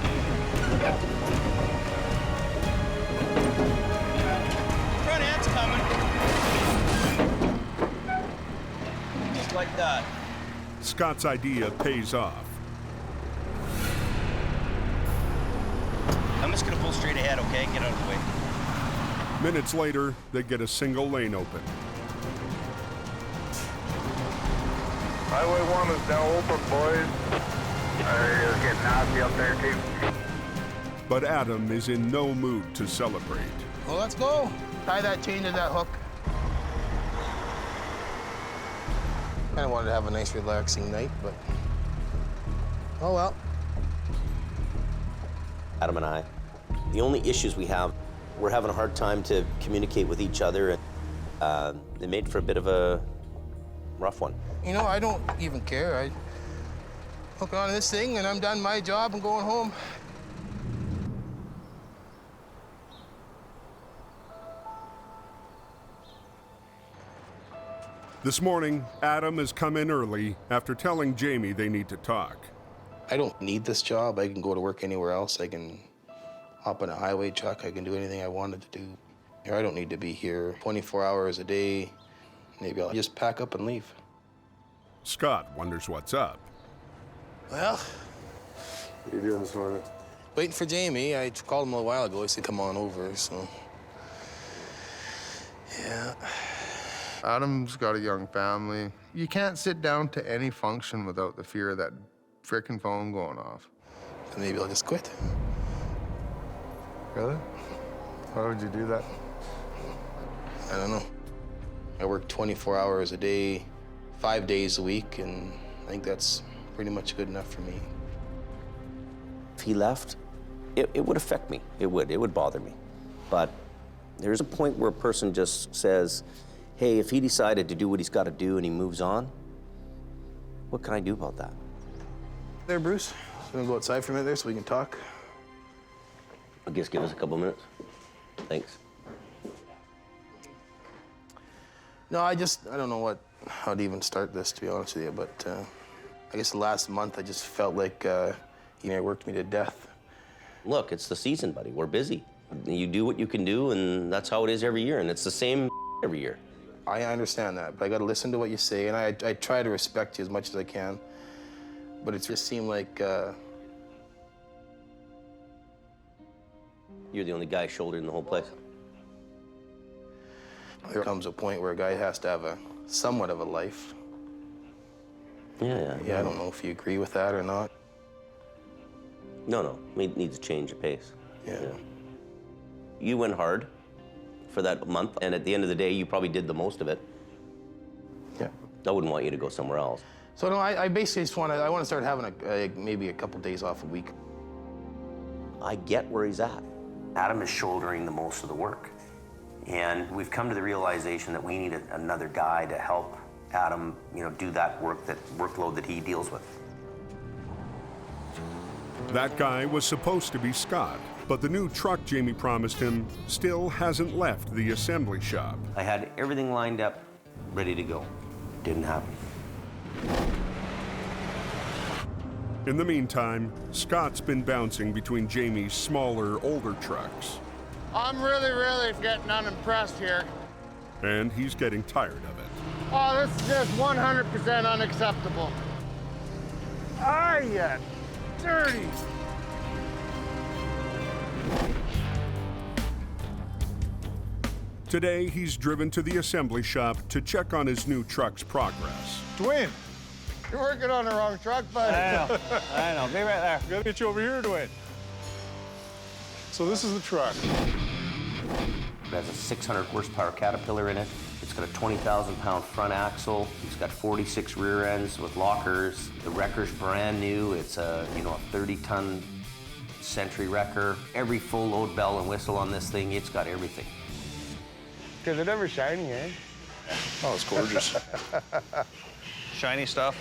Front end's coming. Just like that. Scott's idea pays off. I'm just gonna pull straight ahead, okay? Get out of the way. Minutes later, they get a single lane open. Highway 1 is now open, boys. It's getting nasty up there, too. But Adam is in no mood to celebrate. Well, let's go. Tie that chain to that hook. Kind of wanted to have a nice, relaxing night, but oh well. Adam and I, the only issues we have, we're having a hard time to communicate with each other, and it made for a bit of a rough one. You know, I don't even care. I hook on this thing and I'm done my job and going home. This morning, Adam has come in early after telling Jamie they need to talk. I don't need this job. I can go to work anywhere else. I can hop in a highway truck. I can do anything I wanted to do. I don't need to be here 24 hours a day. Maybe I'll just pack up and leave. Scott wonders what's up. Well, What are you doing this morning? waiting for Jamie. I called him a while ago. He said, come on over, so. Yeah. Adam's got a young family. You can't sit down to any function without the fear of that frickin' phone going off. Maybe I'll just quit. Really? Why would you do that? I don't know. I work 24 hours a day, 5 days a week, and I think that's pretty much good enough for me. If he left, it would affect me. It would bother me. But there's a point where a person just says, hey, if he decided to do what he's got to do and he moves on, what can I do about that? There, Bruce. You wanna go outside for a minute there so we can talk? I guess give us a couple minutes. Thanks. No, I don't know how to even start this, to be honest with you, but I guess the last month I just felt like he worked me to death. Look, it's the season, buddy. We're busy. You do what you can do, and that's how it is every year, and it's the same every year. I understand that, but I gotta listen to what you say, and I try to respect you as much as I can, but it just seemed like You're the only guy shouldering the whole place. there comes a point where a guy has to have somewhat of a life. Yeah. I don't know if you agree with that or not. No. It needs to change the pace. Yeah. You went hard. for that month, and at the end of the day, you probably did the most of it. Yeah. I wouldn't want you to go somewhere else. So no, I basically just want to start having maybe a couple days off a week. I get where he's at. Adam is shouldering the most of the work. And we've come to the realization that we need another guy to help Adam, do that workload that he deals with. That guy was supposed to be Scott, but the new truck Jamie promised him still hasn't left the assembly shop. I had everything lined up, ready to go. Didn't happen. In the meantime, Scott's been bouncing between Jamie's smaller, older trucks. I'm really getting unimpressed here. And he's getting tired of it. Oh, this is just 100% unacceptable. Ah, yeah, dirty. Today, he's driven to the assembly shop to check on his new truck's progress. Dwayne, you're working on the wrong truck, buddy. I know. Be right there. Gotta get you over here, Dwayne. So this is the truck. It has a 600 horsepower Caterpillar in it. It's got a 20,000-pound front axle. It's got 46 rear ends with lockers. The wrecker's brand new. It's a 30-ton Century wrecker. Every full load bell and whistle on this thing, it's got everything. Because it's never shiny, eh? Oh, it's gorgeous. Shiny stuff.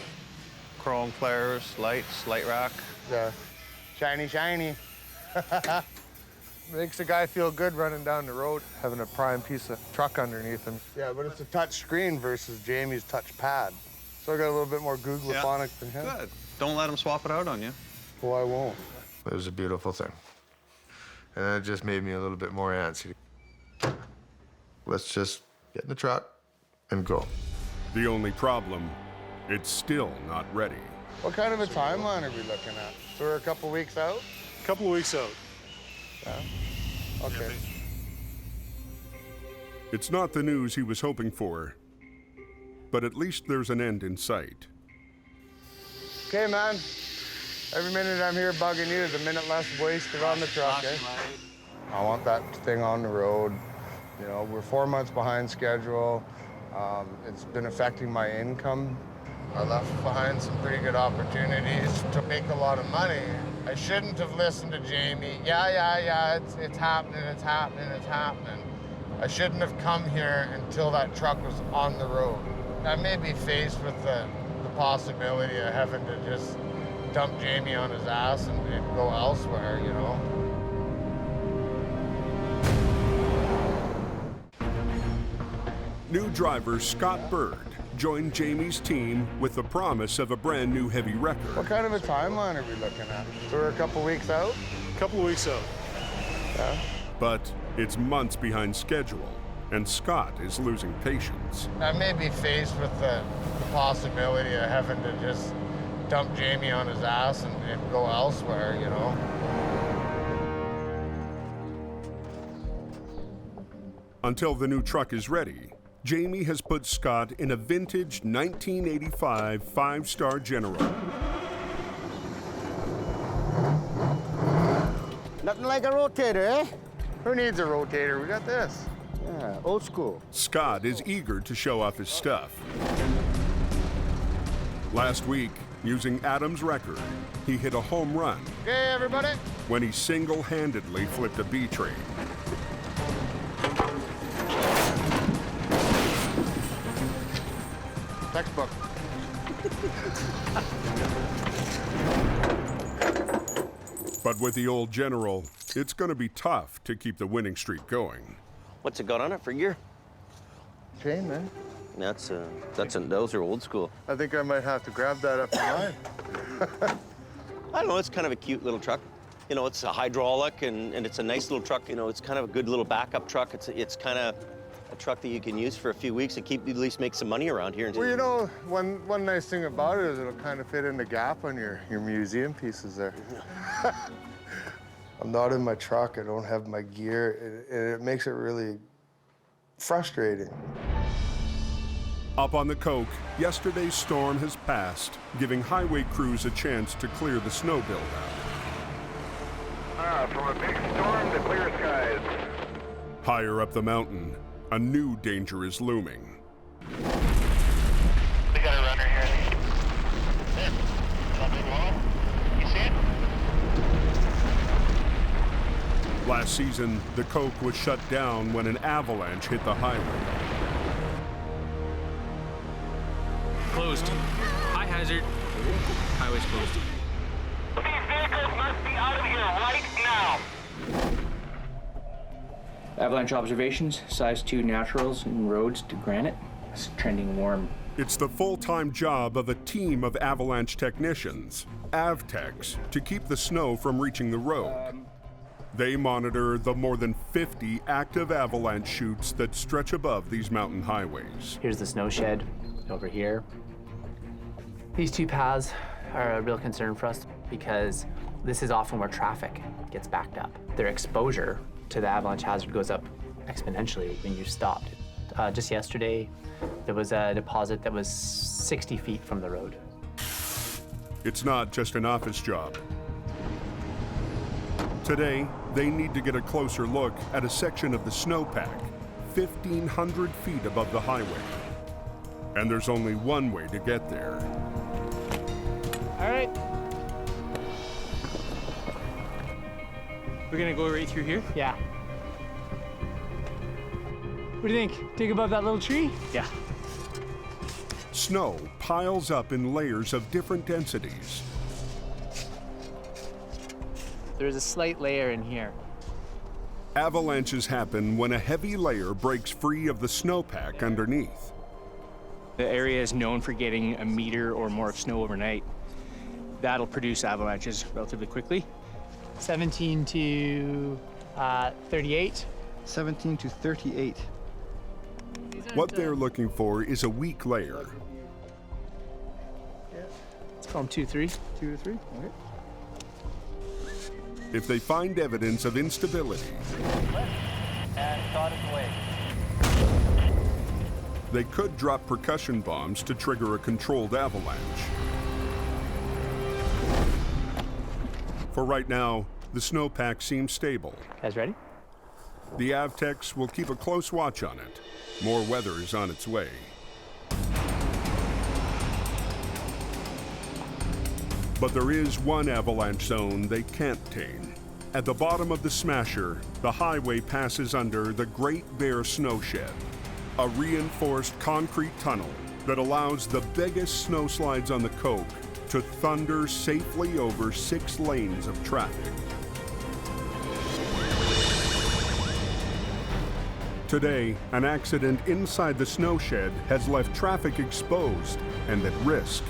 Chrome flares, lights, light rack. Yeah. Shiny. Makes a guy feel good running down the road, having a prime piece of truck underneath him. Yeah, but it's a touch screen versus Jamie's touch pad. So I got a little bit more Googleophonic than him. Good. Don't let him swap it out on you. Well, I won't. It was a beautiful thing. And it just made me a little bit more antsy. Let's just get in the truck and go. The only problem, it's still not ready. What kind of a timeline are we looking at? So we're a couple weeks out? A couple of weeks out. Yeah. Okay. It's not the news he was hoping for, but at least there's an end in sight. Okay, man. Every minute I'm here bugging you is a minute less wasted on the truck, eh? I want that thing on the road. You know, we're 4 months behind schedule. It's been affecting my income. I left behind some pretty good opportunities to make a lot of money. I shouldn't have listened to Jamie. Yeah, it's happening. I shouldn't have come here until that truck was on the road. I may be faced with the possibility of having to just dump Jamie on his ass and go elsewhere, you know. New driver Scott Bird joined Jamie's team with the promise of a brand new heavy wrecker. What kind of a timeline are we looking at? So we're a couple weeks out? A couple of weeks out. Yeah. But it's months behind schedule, and Scott is losing patience. I may be faced with the possibility of having to just dump Jamie on his ass and go elsewhere, you know. Until the new truck is ready, Jamie has put Scott in a vintage 1985 5-star General. Nothing like a rotator, eh? Who needs a rotator? We got this. Yeah, old school. Scott is eager to show off his stuff. Last week, using Adam's record, he hit a home run. Okay, everybody. When he single-handedly flipped a B-train. Textbook. But with the old General, it's going to be tough to keep the winning streak going. What's it got on it for gear? Chain, man. Those are old school. I think I might have to grab that up in mine. I don't know, it's kind of a cute little truck. You know, it's a hydraulic and it's a nice little truck. You know, it's kind of a good little backup truck. It's kind of a truck that you can use for a few weeks and at least make some money around here. Well, you know, one nice thing about it is it'll kind of fit in the gap on your museum pieces there. I'm not in my truck, I don't have my gear, it makes it really frustrating. Up on the Coke, yesterday's storm has passed, giving highway crews a chance to clear the snow buildup. From a big storm to clear skies. Higher up the mountain, a new danger is looming. We got a runner here. There. Something wrong? You see it? Last season, the coke was shut down when an avalanche hit the highway. Closed. High hazard. Highway's closed. These vehicles must be out of here right now. Avalanche observations, size 2 naturals and roads to granite. It's trending warm. It's the full-time job of a team of avalanche technicians, AvTechs, to keep the snow from reaching the road. They monitor the more than 50 active avalanche chutes that stretch above these mountain highways. Here's the snow shed over here. These two paths are a real concern for us because this is often where traffic gets backed up. Their exposure to the avalanche hazard goes up exponentially when you stopped. Just yesterday, there was a deposit that was 60 feet from the road. It's not just an office job. Today, they need to get a closer look at a section of the snowpack, 1,500 feet above the highway. And there's only one way to get there. All right. We're gonna go right through here? Yeah. What do you think? Dig above that little tree? Yeah. Snow piles up in layers of different densities. There's a slight layer in here. Avalanches happen when a heavy layer breaks free of the snowpack underneath. The area is known for getting a meter or more of snow overnight. That'll produce avalanches relatively quickly. 17 to 38. 17 to 38. What they're looking for is a weak layer. Let's call them 2-3. 2 to 3, okay. If they find evidence of instability, And got it away. they could drop percussion bombs to trigger a controlled avalanche. For right now, the snowpack seems stable. Guys ready? The AvTechs will keep a close watch on it. More weather is on its way. But there is one avalanche zone they can't tame. At the bottom of the Smasher, the highway passes under the Great Bear Snowshed, a reinforced concrete tunnel that allows the biggest snowslides on the Coke to thunder safely over 6 lanes of traffic. Today, an accident inside the snowshed has left traffic exposed and at risk.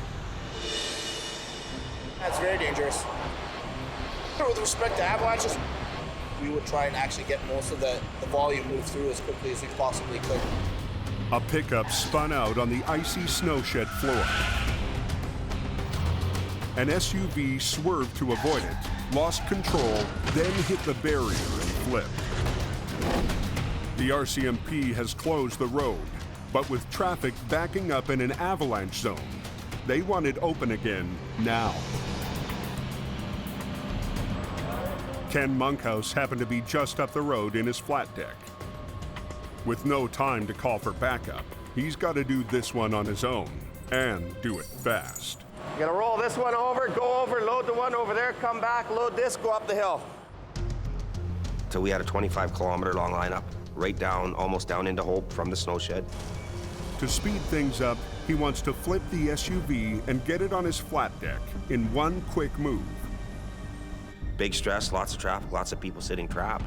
That's very dangerous. With respect to avalanches, we would try and actually get most of the volume moved through as quickly as we possibly could. A pickup spun out on the icy snowshed floor. An SUV swerved to avoid it, lost control, then hit the barrier and flipped. The RCMP has closed the road, but with traffic backing up in an avalanche zone, they want it open again now. Ken Monkhouse happened to be just up the road in his flat deck. With no time to call for backup, he's got to do this one on his own, and do it fast. You gotta roll this one over, go over, load the one over there, come back, load this, go up the hill. So we had a 25-kilometer long lineup, right down, almost down into Hope from the snow shed. To speed things up, he wants to flip the SUV and get it on his flat deck in one quick move. Big stress, lots of traffic, lots of people sitting trapped.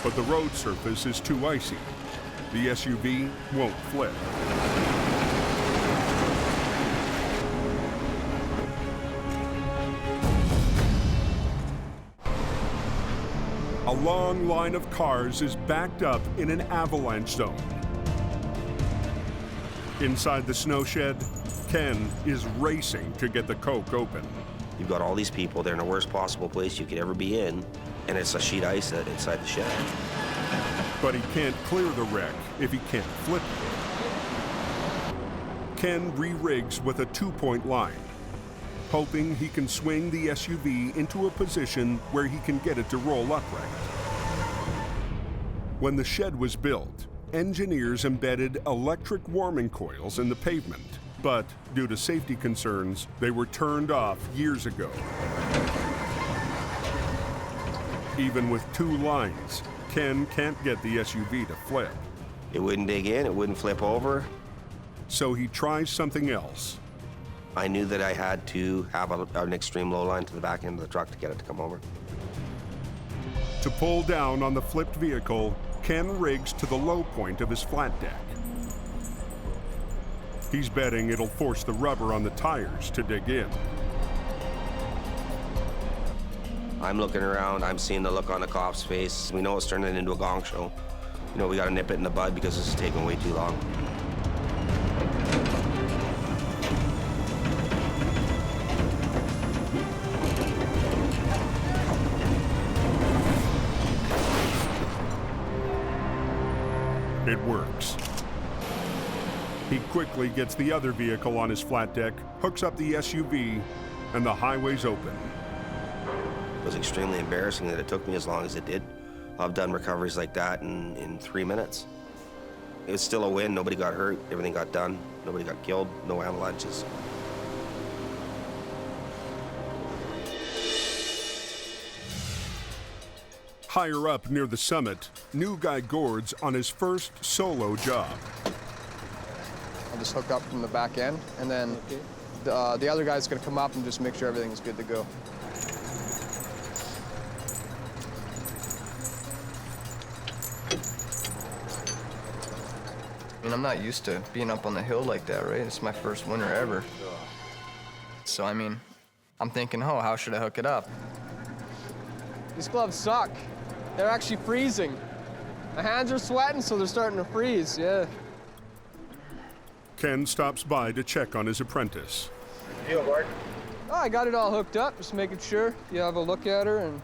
But the road surface is too icy. The SUV won't flip. A long line of cars is backed up in an avalanche zone. Inside the snow shed, Ken is racing to get the Coke open. You've got all these people, they're in the worst possible place you could ever be in, and it's a sheet ice inside the shed. But he can't clear the wreck if he can't flip it. Ken re-rigs with a 2-point line. hoping he can swing the SUV into a position where he can get it to roll upright. When the shed was built, engineers embedded electric warming coils in the pavement, but due to safety concerns, they were turned off years ago. Even with 2 lines, Ken can't get the SUV to flip. It wouldn't dig in, it wouldn't flip over. So he tries something else. I knew that I had to have an extreme low line to the back end of the truck to get it to come over. To pull down on the flipped vehicle, Ken rigs to the low point of his flat deck. He's betting it'll force the rubber on the tires to dig in. I'm looking around, I'm seeing the look on the cop's face. We know it's turning into a gong show. You know, we gotta nip it in the bud because this is taking way too long. It works. He quickly gets the other vehicle on his flat deck, hooks up the SUV, and the highway's open. It was extremely embarrassing that it took me as long as it did. I've done recoveries like that in 3 minutes. It was still a win. Nobody got hurt. Everything got done. Nobody got killed. No avalanches. Higher up near the summit, new guy Gord's on his first solo job. I'll just hook up from the back end, and then the other guy's gonna come up and just make sure everything's good to go. I mean, I'm not used to being up on the hill like that, right? It's my first winter ever. So, I mean, I'm thinking, oh, how should I hook it up? These gloves suck. They're actually freezing. My hands are sweating, so they're starting to freeze, yeah. Ken stops by to check on his apprentice. Oh, I got it all hooked up, just making sure you have a look at her. And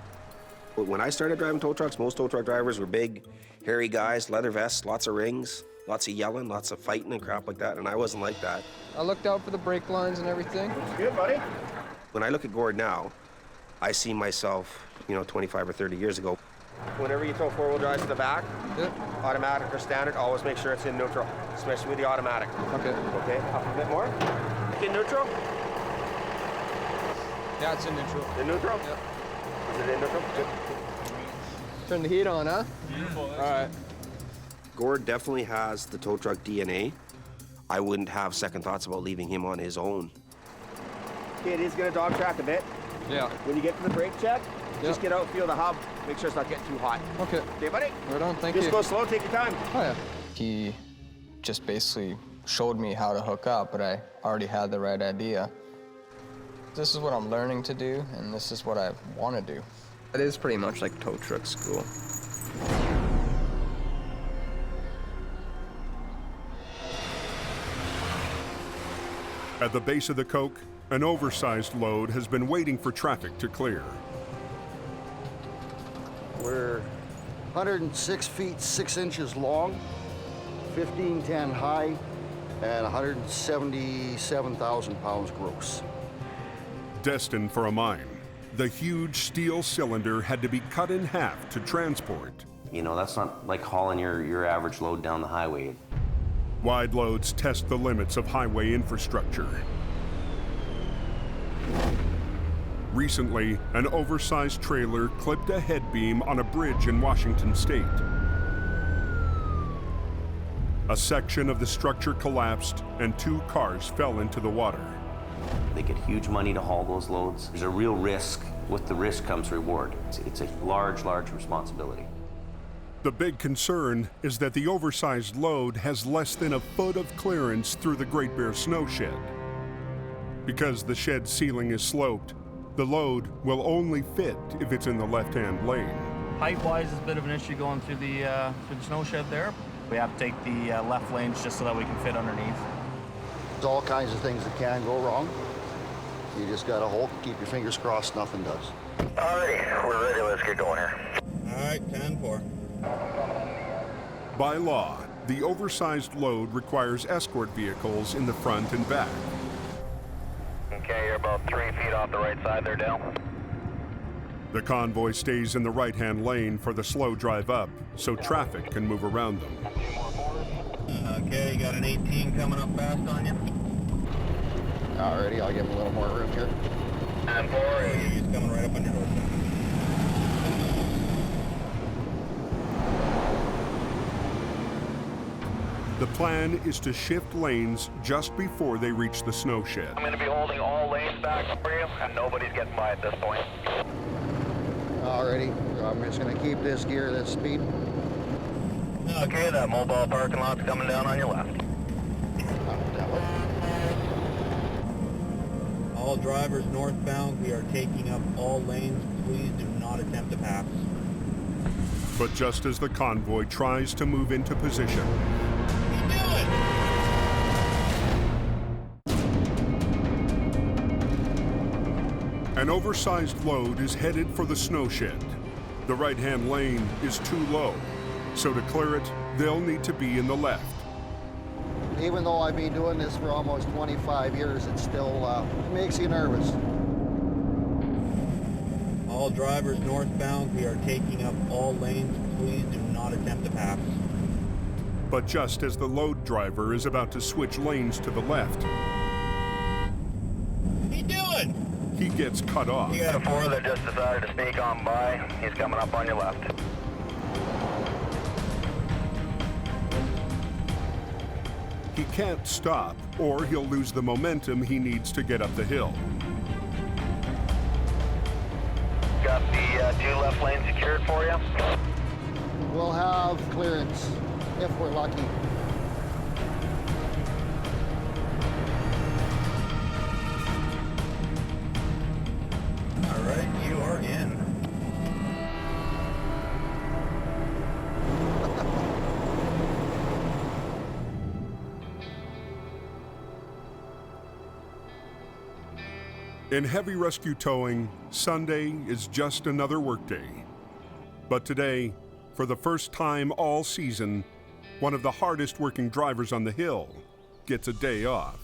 when I started driving tow trucks, most tow truck drivers were big, hairy guys, leather vests, lots of rings, lots of yelling, lots of fighting and crap like that, and I wasn't like that. I looked out for the brake lines and everything. It's good, buddy. When I look at Gord now, I see myself, 25 or 30 years ago. Whenever you tow four-wheel drive to the back, automatic or standard, always make sure it's in neutral, especially with the automatic. Okay. Okay, up a bit more. In neutral? Yeah, it's in neutral. In neutral? Yeah. Is it in neutral? Good. Turn the heat on, huh? Beautiful. All right. Gord definitely has the tow truck DNA. I wouldn't have second thoughts about leaving him on his own. Okay, it is gonna dog track a bit. Yeah. When you get to the brake check, just get out, feel the hub, make sure it's not getting too hot. Okay. Okay, buddy? Right on, thank you. Just go slow, take your time. Oh, yeah. He just basically showed me how to hook up, but I already had the right idea. This is what I'm learning to do, and this is what I want to do. It is pretty much like tow truck school. At the base of the Coke, an oversized load has been waiting for traffic to clear. We're 106 feet 6 inches long, 1510 high, and 177,000 pounds gross. Destined for a mine, the huge steel cylinder had to be cut in half to transport. That's not like hauling your average load down the highway. Wide loads test the limits of highway infrastructure. Recently, an oversized trailer clipped a head beam on a bridge in Washington state. A section of the structure collapsed and 2 cars fell into the water. They get huge money to haul those loads. There's a real risk. With the risk comes reward. It's a large responsibility. The big concern is that the oversized load has less than a foot of clearance through the Great Bear snow shed. Because the shed ceiling is sloped, the load will only fit if it's in the left-hand lane. Height-wise, is a bit of an issue going through the snow shed there. We have to take the left lanes just so that we can fit underneath. There's all kinds of things that can go wrong. You just gotta hold, keep your fingers crossed, nothing does. All right, we're ready. Let's get going here. All right, 10-4. By law, the oversized load requires escort vehicles in the front and back. Okay, you're about 3 feet off the right side there, Dale. The convoy stays in the right-hand lane for the slow drive up so traffic can move around them. Okay, you got an 18 coming up fast on you. Alrighty, I'll give him a little more room here. And 4, he's coming right up on your doorstep. The plan is to shift lanes just before they reach the snow shed. I'm going to be holding all lanes back for you, and nobody's getting by at this point. Alrighty, I'm just gonna keep this gear, this speed. Okay, that mobile parking lot's coming down on your left. All drivers northbound, we are taking up all lanes. Please do not attempt to pass. But just as the convoy tries to move into position, an oversized load is headed for the snow shed. The right-hand lane is too low, so to clear it, they'll need to be in the left. Even though I've been doing this for almost 25 years, it still makes you nervous. All drivers northbound, we are taking up all lanes. Please do not attempt to pass. But just as the load driver is about to switch lanes to the left, What are you doing? he gets cut off. You got a 4 that just decided to sneak on by. He's coming up on your left. He can't stop, or he'll lose the momentum he needs to get up the hill. Got the 2 left lanes secured for you. We'll have clearance if we're lucky. All right, you are in. In heavy rescue towing, Sunday is just another workday. But today, for the first time all season, one of the hardest working drivers on the hill gets a day off.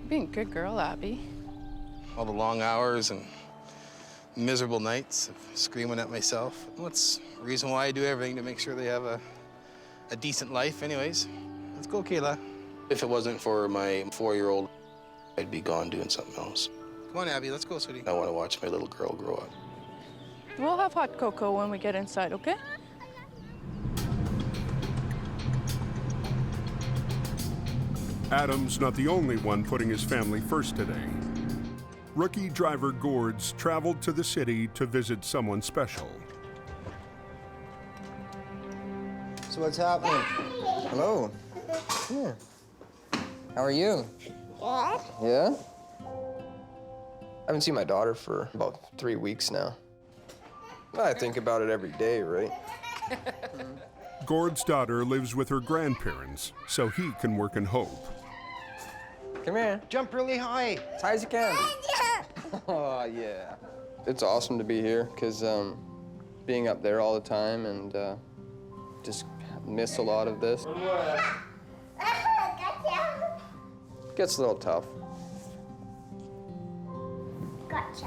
Being a good girl, Abby. All the long hours and miserable nights of screaming at myself. That's the reason why I do everything, to make sure they have a decent life anyways. Let's go, Kayla. If it wasn't for my 4-year-old, I'd be gone doing something else. Come on, Abby, let's go, sweetie. I want to watch my little girl grow up. We'll have hot cocoa when we get inside, okay? Adam's not the only one putting his family first today. Rookie driver Gourds traveled to the city to visit someone special. So what's happening? Hello. Come here. How are you? Yeah. Yeah? I haven't seen my daughter for about 3 weeks now. I think about it every day, right? Gord's daughter lives with her grandparents, so he can work and hope. Come here. Jump really high. As high as you can. Oh, yeah. It's awesome to be here, because being up there all the time and just miss a lot of this. Gets a little tough. Gotcha.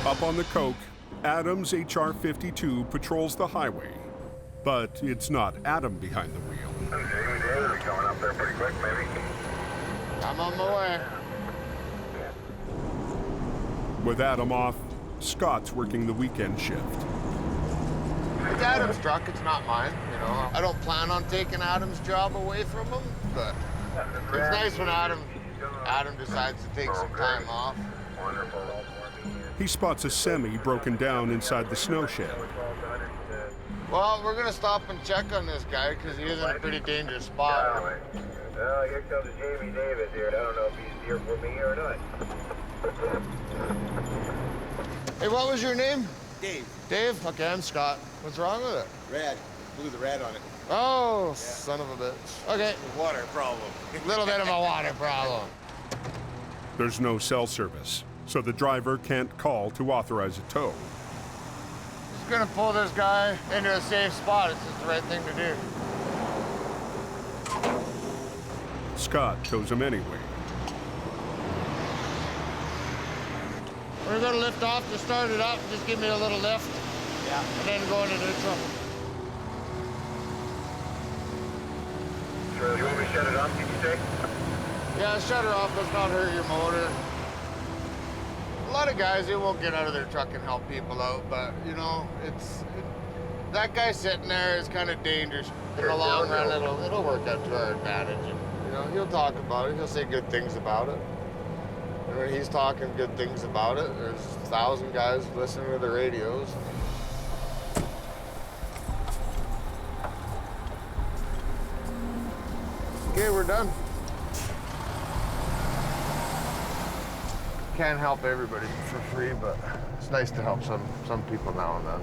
Up on the coke, Adam's HR-52 patrols the highway. But it's not Adam behind the wheel. Jamie Davis coming up there pretty quick, maybe. I'm on my way. With Adam off, Scott's working the weekend shift. It's Adam's truck, it's not mine, you know. I don't plan on taking Adam's job away from him, but it's nice when Adam decides to take some time off. He spots a semi broken down inside the snow shed. Well, we're gonna stop and check on this guy because he is in a pretty dangerous spot. Well, here comes Jamie Davis here. I don't know if he's here for me or not. Hey, what was your name? Dave. Dave? Okay, I'm Scott. What's wrong with it? Red. Blew the red on it. Oh, son of a bitch. Okay. Water problem. Little bit of a water problem. There's no cell service, so the driver can't call to authorize a tow. Just gonna pull this guy into a safe spot. It's just the right thing to do. Scott tows him anyway. We're gonna lift off to start it up. Just give me a little lift. Yeah. And then go into neutral. So you want me to shut it off, did you say? Yeah, shut her off. Let's not hurt your motor. A lot of guys, they won't get out of their truck and help people out, but, you know, that guy sitting there is kind of dangerous. In the long run, it'll work out to our advantage. And, you know, he'll talk about it. He'll say good things about it. And when he's talking good things about it, there's 1,000 guys listening to the radios. Okay, we're done. Can't help everybody for free, but it's nice to help some people now and then.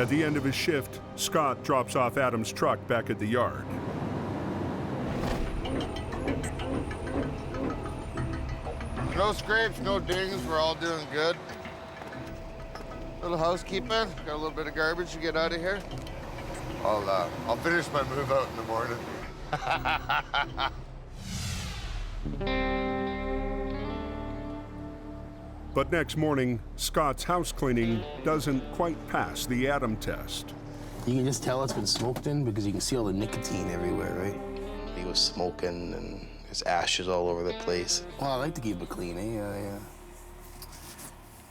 At the end of his shift, Scott drops off Adam's truck back at the yard. No scrapes, no dings, we're all doing good. Little housekeeping, got a little bit of garbage to get out of here. I'll finish my move out in the morning. But next morning, Scott's house cleaning doesn't quite pass the Adam test. You can just tell it's been smoked in because you can see all the nicotine everywhere, right? He was smoking and there's ashes all over the place. Well, I like to keep it clean, eh? Yeah.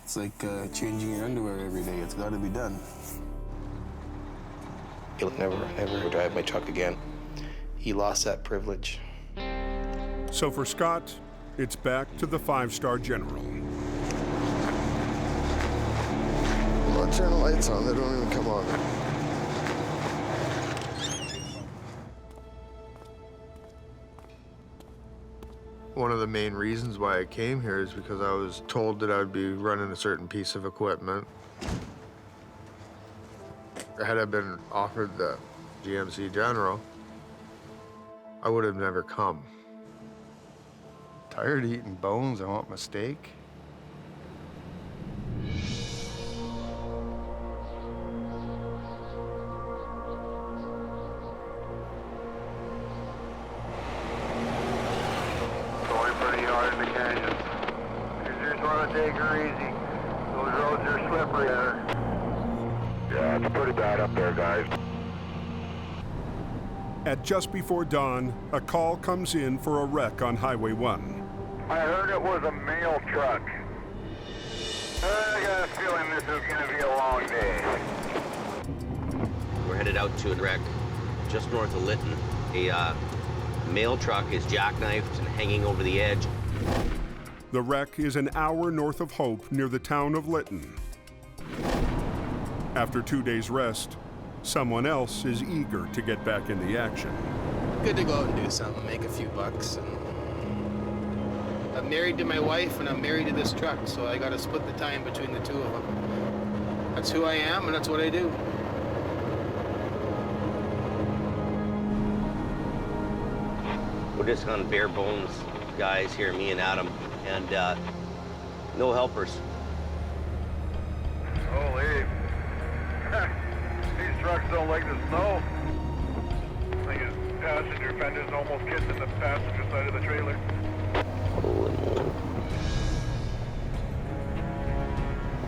It's like changing your underwear every day. It's got to be done. He'll never, ever drive my truck again. He lost that privilege. So for Scott, it's back to the 5-star general. Well, I'll turn the lights on, they don't even come on. One of the main reasons why I came here is because I was told that I would be running a certain piece of equipment. Had I been offered the GMC General, I would have never come. Tired of eating bones, I want my steak. Going pretty hard in the canyon. You just want to take her easy. Those roads are slippery there. Yeah, it's pretty bad up there, guys. At just before dawn, a call comes in for a wreck on Highway 1. I heard it was a mail truck. I got a feeling this is going to be a long day. We're headed out to a wreck just north of Lytton. A mail truck is jackknifed and hanging over the edge. The wreck is an hour north of Hope near the town of Lytton. After 2 days' rest, someone else is eager to get back in the action. Good to go out and do something, make a few bucks. And I'm married to my wife and I'm married to this truck, so I gotta split the time between the two of them. That's who I am and that's what I do. We're just on bare bones, guys here, me and Adam, and no helpers. Holy. These trucks don't like the snow. I think his passenger fender's almost kissing the passenger side of the trailer. Holy moly.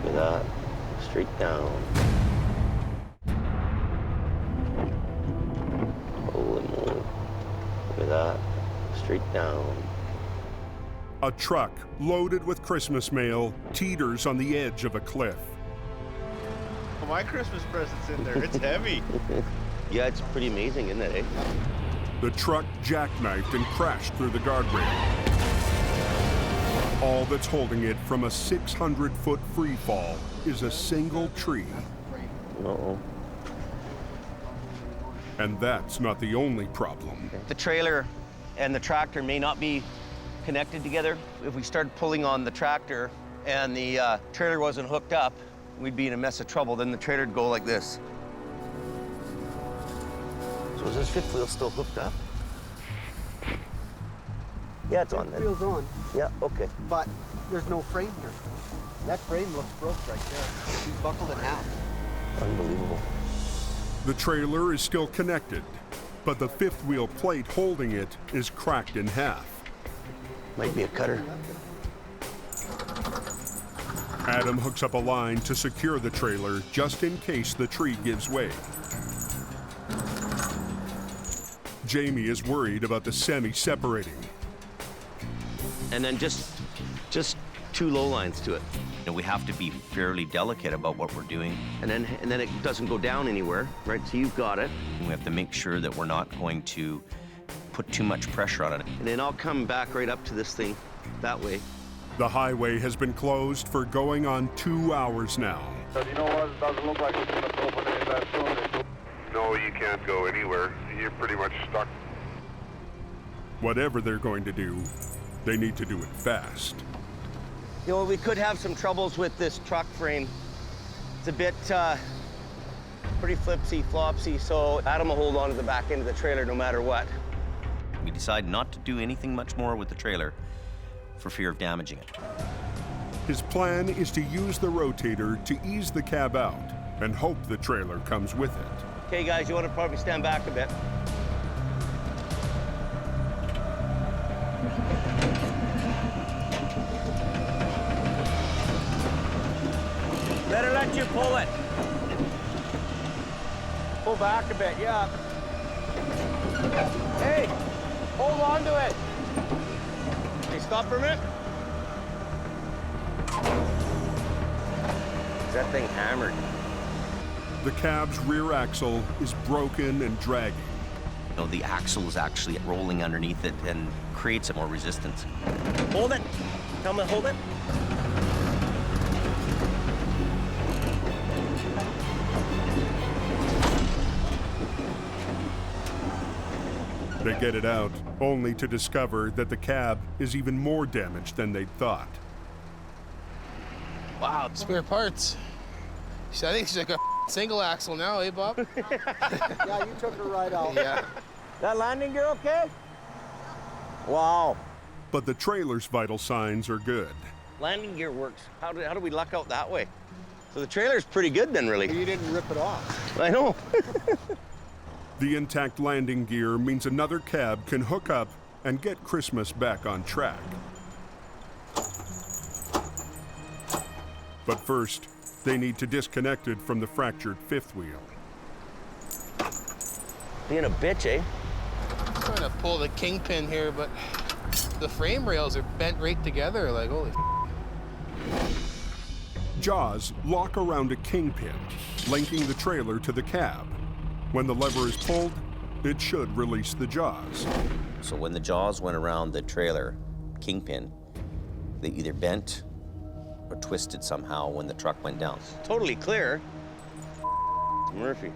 Look at that. Straight down. Holy moly. Look at that. Straight down. A truck loaded with Christmas mail teeters on the edge of a cliff. Well, my Christmas present's in there. It's heavy. Yeah, it's pretty amazing, isn't it, eh? The truck jackknifed and crashed through the guardrail. All that's holding it from a 600-foot free fall is a single tree. Uh-oh. And that's not the only problem. The trailer and the tractor may not be connected together. If we started pulling on the tractor and the trailer wasn't hooked up, we'd be in a mess of trouble. Then the trailer would go like this. So is this fifth wheel still hooked up? Yeah, it's on then. Wheel's on. Yeah, okay. But there's no frame here. That frame looks broke right there. He's buckled in half. Unbelievable. The trailer is still connected, but the fifth wheel plate holding it is cracked in half. Might be a cutter. Adam hooks up a line to secure the trailer just in case the tree gives way. Jamie is worried about the semi separating. And then just 2 low lines to it. And we have to be fairly delicate about what we're doing. And then it doesn't go down anywhere, right? So you've got it. And we have to make sure that we're not going to put too much pressure on it. And then I'll come back right up to this thing that way. The highway has been closed for going on 2 hours now. You know what? It doesn't look like it's going to open anytime soon. No, you can't go anywhere. You're pretty much stuck. Whatever they're going to do, they need to do it fast. You know, we could have some troubles with this truck frame. It's a bit pretty flipsy-flopsy, so Adam will hold on to the back end of the trailer no matter what. We decided not to do anything much more with the trailer for fear of damaging it. His plan is to use the rotator to ease the cab out and hope the trailer comes with it. Okay, guys, you want to probably stand back a bit. Better let you pull it. Pull back a bit, yeah. Hey, hold on to it. Hey, stop for a minute. Is that thing hammered? The cab's rear axle is broken and dragging. You know, the axle is actually rolling underneath it and creates more resistance. Hold it. Come and hold it. They get it out, only to discover that the cab is even more damaged than they'd thought. Wow, spare parts. I think she's like a single axle now, eh, Bob? Yeah, you took her right out. Yeah. That landing gear okay? Wow. But the trailer's vital signs are good. Landing gear works. How do we luck out that way? So the trailer's pretty good then, really. You didn't rip it off. I know. The intact landing gear means another cab can hook up and get Christmas back on track. But first, they need to disconnect it from the fractured fifth wheel. Being a bitch, eh? I'm trying to pull the kingpin here, but the frame rails are bent right together, like, holy Jaws lock around a kingpin, linking the trailer to the cab. When the lever is pulled, it should release the jaws. So when the jaws went around the trailer kingpin, they either bent or twisted somehow when the truck went down. Totally clear. Murphy.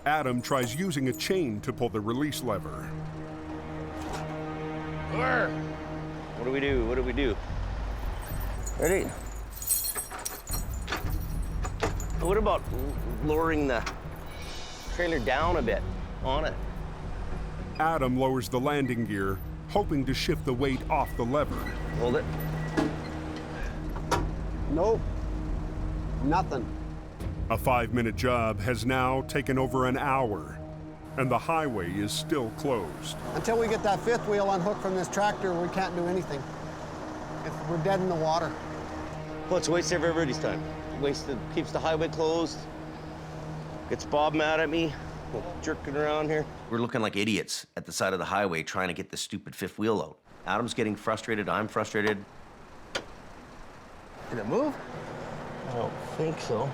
Adam tries using a chain to pull the release lever. What do we do? What do we do? Ready? What about lowering the trailer down a bit on it? Adam lowers the landing gear, hoping to shift the weight off the lever. Hold it. Nope. Nothing. A 5-minute job has now taken over an hour, and the highway is still closed. Until we get that fifth wheel unhooked from this tractor, we can't do anything. We're dead in the water. Well, it's a waste of everybody's time. Keeps the highway closed. Gets Bob mad at me. Jerking around here. We're looking like idiots at the side of the highway trying to get the stupid fifth wheel out. Adam's getting frustrated, I'm frustrated. Did it move? I don't think so.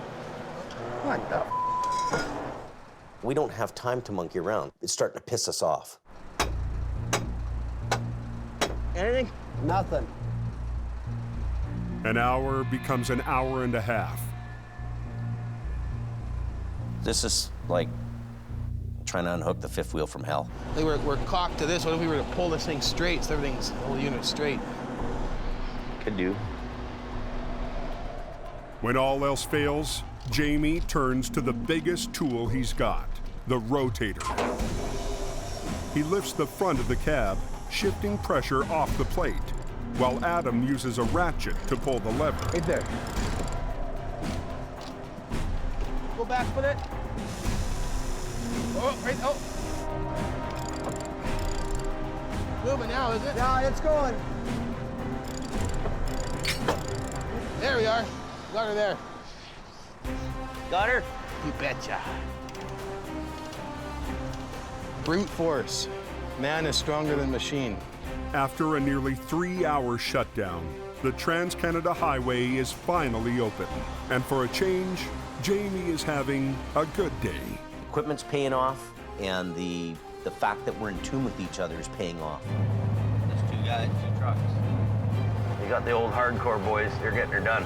What the? We don't have time to monkey around. It's starting to piss us off. Anything? Nothing. An hour becomes an hour and a half. This is like trying to unhook the fifth wheel from hell. Like we're cocked to this. What if we were to pull this thing straight so everything's, the whole unit straight? Could do. When all else fails, Jamie turns to the biggest tool he's got, the rotator. He lifts the front of the cab, shifting pressure off the plate, while Adam uses a ratchet to pull the lever. Right there. Go back with it. Oh, right, oh. Moving now, is it? Yeah, it's going. There we are. Got her there. Got her? You betcha. Brute force. Man is stronger than machine. After a nearly 3-hour shutdown, the Trans-Canada Highway is finally open. And for a change, Jamie is having a good day. Equipment's paying off, and the fact that we're in tune with each other is paying off. There's 2 guys, 2 trucks. You got the old hardcore boys. They're getting her done.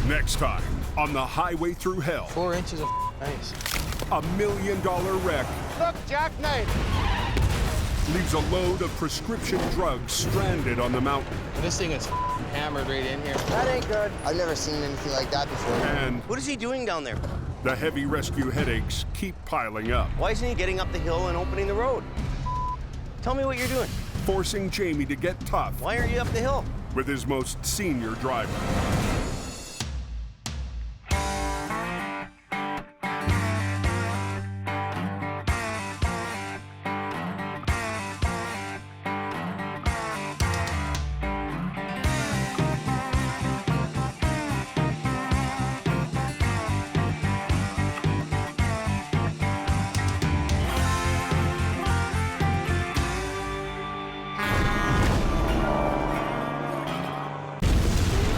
Next time on the Highway Through Hell. 4 inches of ice. $1 million wreck Look, jackknife. leaves a load of prescription drugs stranded on the mountain. This thing is hammered right in here. That ain't good. I've never seen anything like that before. And What is he doing down there? the heavy rescue headaches keep piling up, Why isn't he getting up the hill and opening the road? Tell me what you're doing. forcing Jamie to get tough Why are you up the hill? with his most senior driver.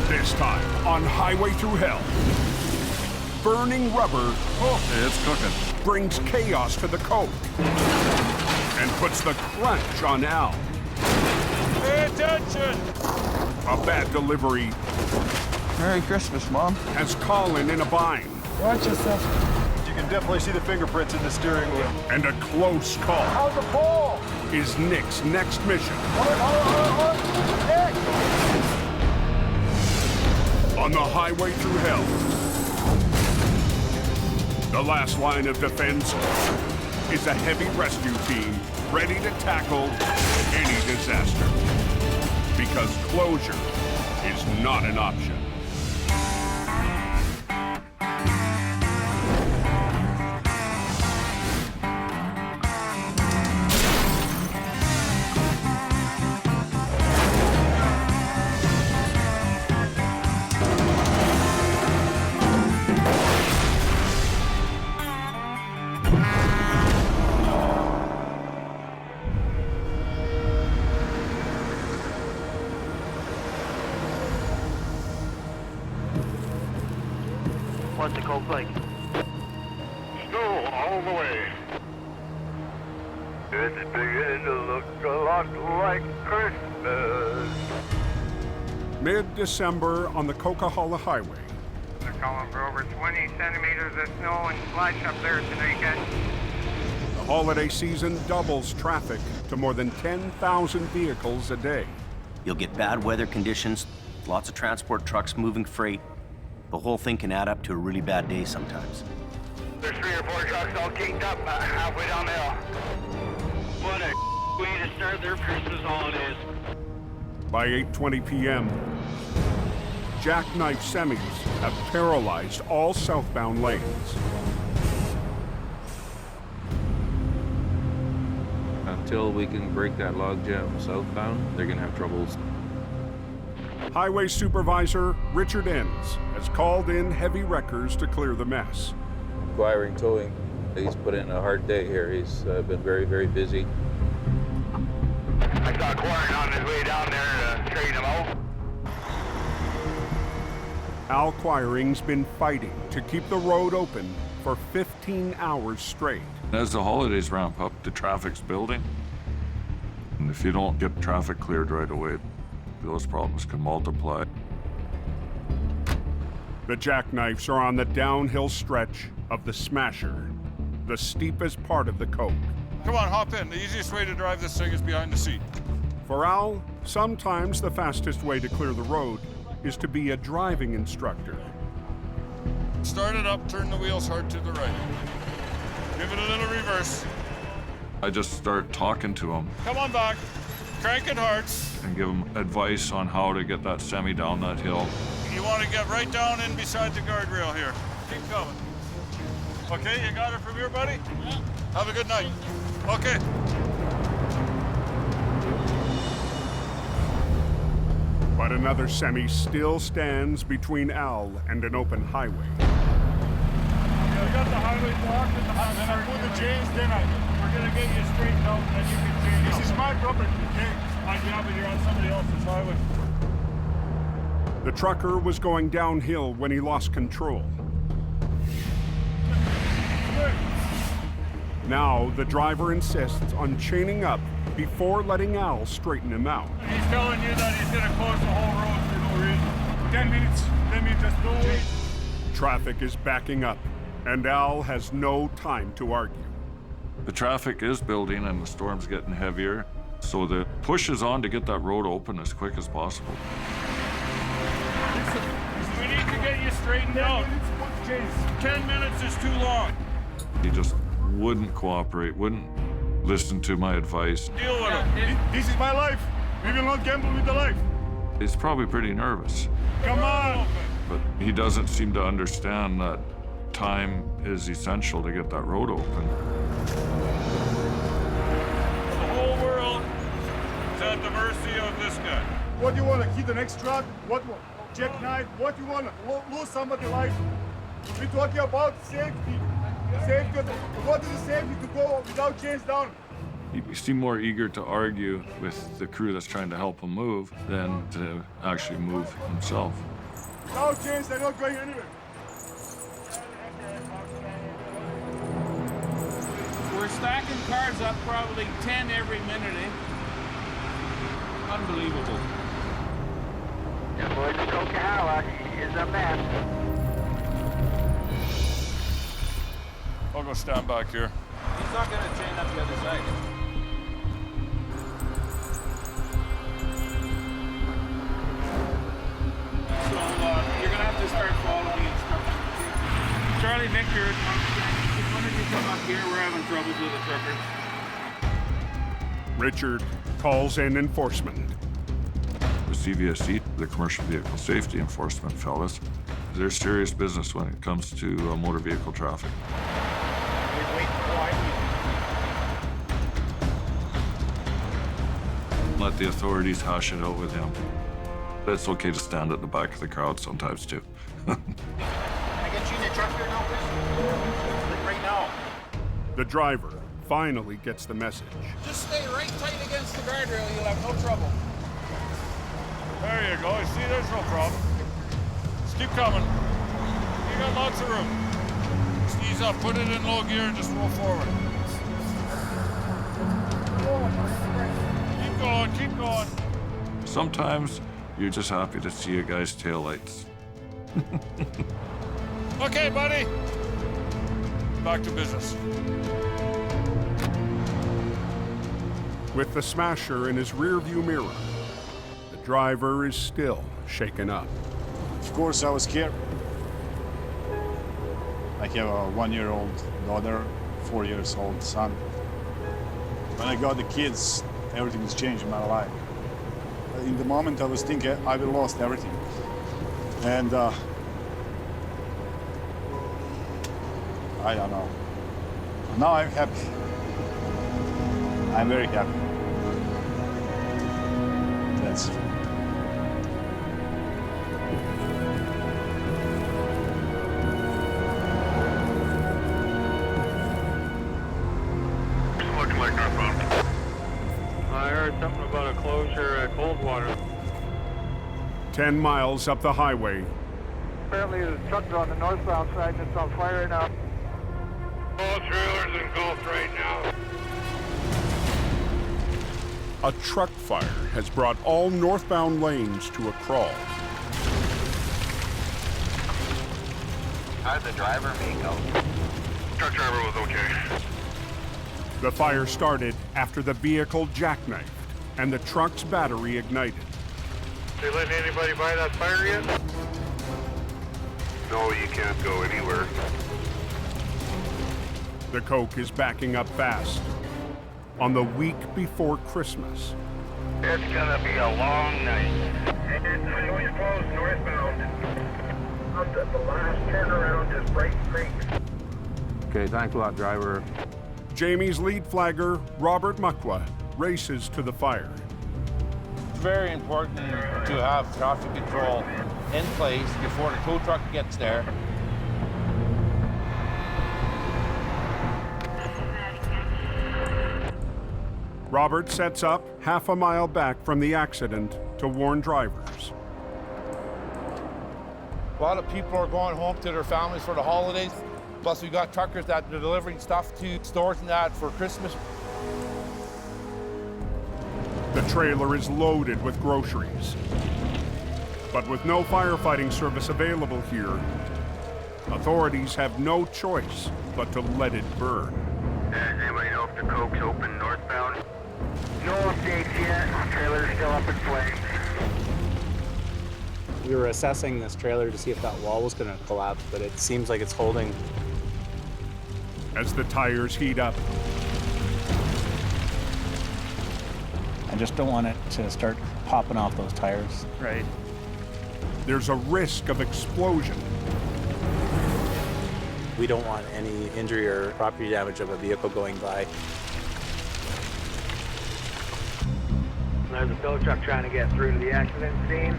This time on Highway Through Hell, burning rubber It's cooking. brings chaos to the coke and puts the crunch on Al. Pay attention! A bad delivery Merry Christmas, Mom. has Colin in a bind. Watch yourself. You can definitely see the fingerprints in the steering wheel. And a close call How's the pole? is Nick's next mission. Nick! On the Highway Through Hell, the last line of defense is a heavy rescue team ready to tackle any disaster. Because closure is not an option. What's the coke like? Snow all the way. It's beginning to look a lot like Christmas. Mid-December on the Coquihalla Highway. They're calling for over 20 centimeters of snow and slush up there tonight, guys. The holiday season doubles traffic to more than 10,000 vehicles a day. You'll get bad weather conditions, lots of transport trucks moving freight. The whole thing can add up to a really bad day sometimes. There's 3 or 4 trucks all caked up halfway down the hill. What a way to start their Christmas holidays. By 8:20 p.m., jackknife semis have paralyzed all southbound lanes. Until we can break that logjam southbound, they're gonna have troubles. Highway Supervisor Richard Enns has called in heavy wreckers to clear the mess. Acquiring towing, he's put in a hard day here. He's been very, very busy. I saw Quarren on his way down there to trade him out. Al Quiring's been fighting to keep the road open for 15 hours straight. As the holidays ramp up, the traffic's building. And if you don't get traffic cleared right away, those problems can multiply. The jackknives are on the downhill stretch of the Smasher, the steepest part of the Coke. Come on, hop in. The easiest way to drive this thing is behind the seat. For Al, sometimes the fastest way to clear the road is to be a driving instructor. Start it up, turn the wheels hard to the right. Give it a little reverse. I just start talking to him. Come on back. Crank it hard. And give him advice on how to get that semi down that hill. You want to get right down in beside the guardrail here. Keep coming. Okay, you got it from here, buddy? Yeah. Have a good night. Okay. But another semi still stands between Al and an open highway. I got the highway blocked and I put the chains, then we're gonna get you straightened out and then you can change. This is my property, okay? Yeah, but you're on somebody else's highway. The trucker was going downhill when he lost control. Now the driver insists on chaining up before letting Al straighten him out. He's telling you that he's gonna close the whole road for no reason. 10 minutes, just no wait. Traffic is backing up, and Al has no time to argue. The traffic is building and the storm's getting heavier, so the push is on to get that road open as quick as possible. We need to get you straightened out. 10 minutes is too long. He just wouldn't cooperate, wouldn't listen to my advice. Deal with him. This is my life. We will not gamble with the life. He's probably pretty nervous. Come on. But he doesn't seem to understand that time is essential to get that road open. The whole world is at the mercy of this guy. What do you want to hit the next truck? What jackknife? What you want to lose somebody's life? We're talking about safety. Safety. What is the safety to go without chains down? He seemed more eager to argue with the crew that's trying to help him move than to actually move himself. Without chains, they're not going anywhere. We're stacking cars up probably 10 every minute, eh? Unbelievable. Yeah, boys, Ocala is a mess. I'll go stand back here. He's not going to chain up the other side. So you're going to have to start following instructions. Charlie, Nick here. When did you come up here? We're having troubles with the truckers. Richard calls in enforcement. The CVSC, the Commercial Vehicle Safety Enforcement fellas, they're serious business when it comes to motor vehicle traffic. Let the authorities hash it out with him. It's okay to stand at the back of the crowd sometimes too. Can I get you in the truck here now, Chris? Like right now. The driver finally gets the message. Just stay right tight against the guardrail. You'll have no trouble. There you go. You see, there's no problem. Just keep coming. You got lots of room. Just ease up, put it in low gear, and just roll forward. Keep going, keep going. Sometimes you're just happy to see a guy's taillights. Okay, buddy. Back to business. With the smasher in his rearview mirror, the driver is still shaken up. Of course, I was scared. I have a 1-year-old daughter, 4-year-old son. When I got the kids, everything's changed in my life. In the moment, I was thinking I will lost everything. And I don't know. Now I'm happy. I'm very happy. That's true. Looking like northbound. I heard something about a closure at Coldwater. 10 miles up the highway, Apparently the truck's on the northbound side and it's on fire now. All trailers engulfed right now. a truck fire has brought all northbound lanes to a crawl. How did the driver make out? Truck driver was okay. The fire started after the vehicle jackknifed and the truck's battery ignited. They letting anybody buy that fire yet? No, you can't go anywhere. The Coke is backing up fast on the week before Christmas. It's gonna be a long night. And highway's closed northbound. Up at the last turnaround is Bright Creek. Okay, thanks a lot, driver. Jamie's lead flagger, Robert Muckwa, races to the fire. It's very important to have traffic control in place before the tow truck gets there. Robert sets up half a mile back from the accident to warn drivers. A lot of people are going home to their families for the holidays. Plus, we got truckers that are delivering stuff to stores and that for Christmas. The trailer is loaded with groceries. But with no firefighting service available here, authorities have no choice but to let it burn. Does anybody know if the Coke's open northbound? No updates yet. Trailer's still up in flames. We were assessing this trailer to see if that wall was going to collapse, but it seems like it's holding. As the tires heat up, I just don't want it to start popping off those tires. Right. there's a risk of explosion. We don't want any injury or property damage of a vehicle going by. There's a tow truck trying to get through to the accident scene.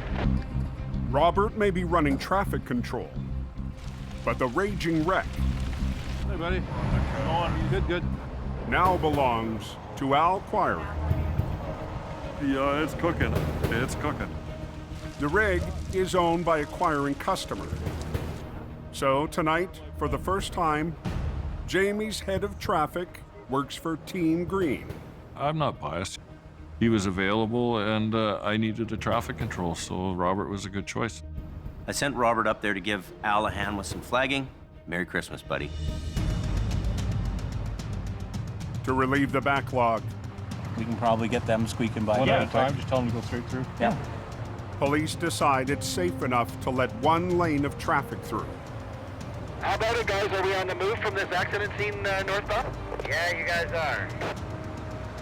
Robert may be running traffic control, but the raging wreck Hey, buddy. Come on. Good, good. now belongs to Al Quiring. Yeah, it's cooking. It's cooking. The rig is owned by a Quiring customer. So tonight, for the first time, Jamie's head of traffic works for Team Green. I'm not biased. He was available, and I needed a traffic control, so Robert was a good choice. I sent Robert up there to give Al a hand with some flagging. Merry Christmas, buddy. To relieve the backlog, We can probably get them squeaking by. One at a time, just tell them to go straight through. Yeah. police decide it's safe enough to let one lane of traffic through. How about it, guys? Are we on the move from this accident scene northbound? Yeah, you guys are.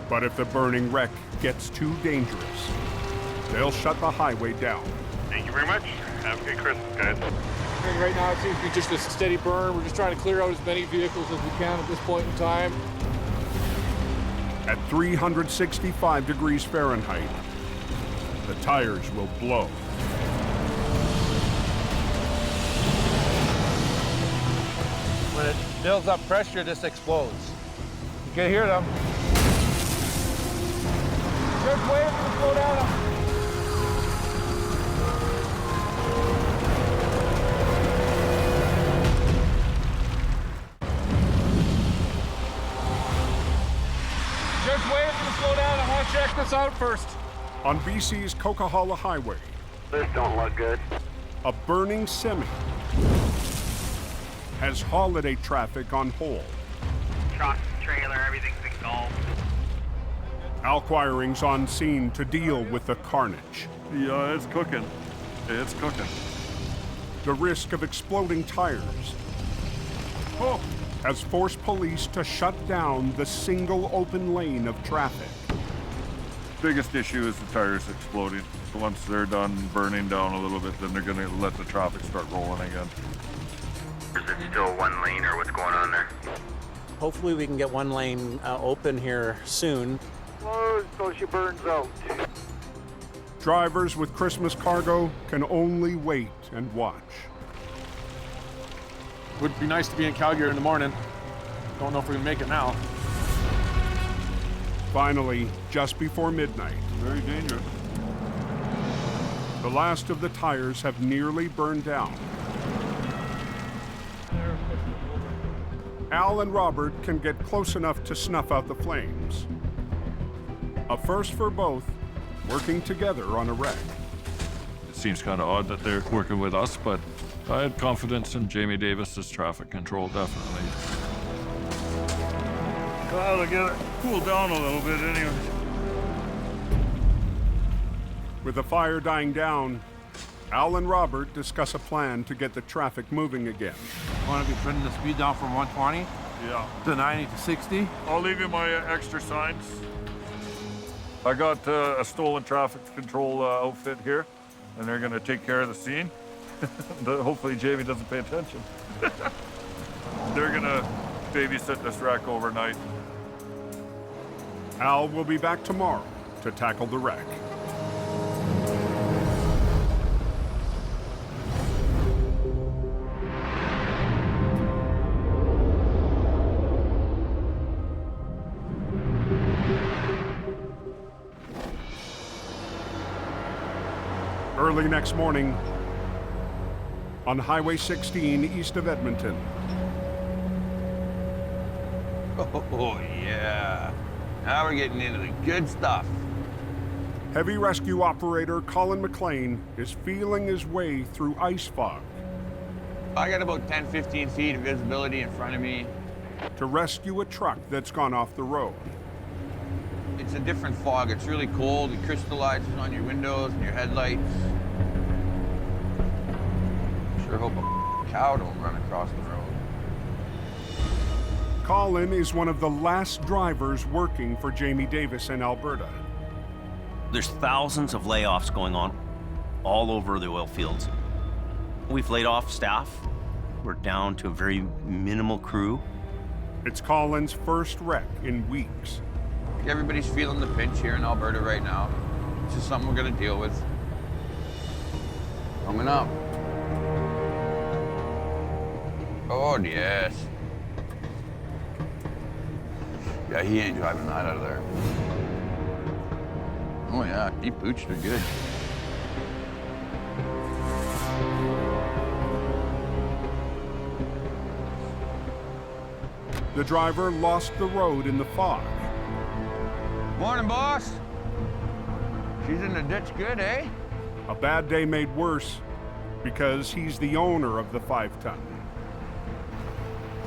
But if the burning wreck gets too dangerous, they'll shut the highway down. Thank you very much. Have a good Christmas, guys. Right now, it seems to be just a steady burn. We're just trying to clear out as many vehicles as we can at this point in time. At 365 degrees Fahrenheit, the tires will blow. When it builds up pressure, this explodes. You can hear them. Just wait for the slow down. Just wait for the slow down. I want to check this out first. On BC's Coquihalla Highway, This don't look good. a burning semi has holiday traffic on hold. Truck, trailer, everything's engulfed. Al Quiring's on scene to deal with the carnage. Yeah, it's cooking. It's cooking. The risk of exploding tires has forced police to shut down the single open lane of traffic. Biggest issue is the tires exploding. Once they're done burning down a little bit, then they're going to let the traffic start rolling again. Is it still one lane or what's going on there? Hopefully we can get one lane open here soon. Close so she burns out. Drivers with Christmas cargo can only wait and watch. Would be nice to be in Calgary in the morning. Don't know if we can make it now. Finally, just before midnight, Very dangerous. the last of the tires have nearly burned down. Al and Robert can get close enough to snuff out the flames. A first for both, working together on a wreck. It seems kind of odd that they're working with us, but I had confidence in Jamie Davis's traffic control, definitely. Well, to get it cooled down a little bit anyway. With the fire dying down, Al and Robert discuss a plan to get the traffic moving again. Want to be putting the speed down from 120? Yeah. The 90 to 60. I'll leave you my extra signs. I got a stolen traffic control outfit here, and they're gonna take care of the scene. Hopefully Jamie doesn't pay attention. They're gonna babysit this wreck overnight. Al will be back tomorrow to tackle the wreck. Early next morning on Highway 16 east of Edmonton. Oh, yeah. Now we're getting into the good stuff. Heavy rescue operator Colin McLean is feeling his way through ice fog. I got about 10, 15 feet of visibility in front of me. To rescue a truck that's gone off the road. It's a different fog. It's really cold. It crystallizes on your windows and your headlights. Sure hope a cow don't run across the road. Colin is one of the last drivers working for Jamie Davis in Alberta. There's thousands of layoffs going on all over the oil fields. We've laid off staff. We're down to a very minimal crew. It's Colin's first wreck in weeks. Everybody's feeling the pinch here in Alberta right now. It's just something we're gonna deal with. Coming up. Oh, yes. Yeah, he ain't driving that out of there. Oh, yeah, deep boots are good. The driver lost the road in the fog. Morning, boss. She's in the ditch good, eh? A bad day made worse because he's the owner of the 5-ton.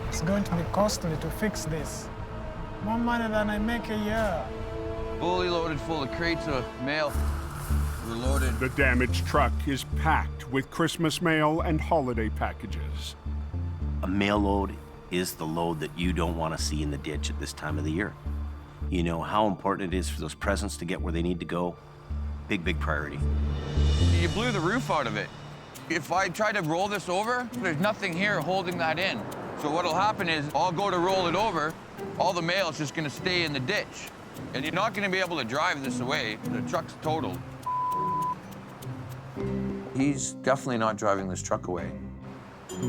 It's going to be costly to fix this. More money than I make a year. Fully loaded full of crates of mail. We're loaded. The damaged truck is packed with Christmas mail and holiday packages. A mail load is the load that you don't want to see in the ditch at this time of the year. You know how important it is for those presents to get where they need to go. Big, big priority. You blew the roof out of it. If I try to roll this over, there's nothing here holding that in. So what'll happen is I'll go to roll it over, all the mail's just gonna stay in the ditch. And you're not gonna be able to drive this away. The truck's totaled. He's definitely not driving this truck away.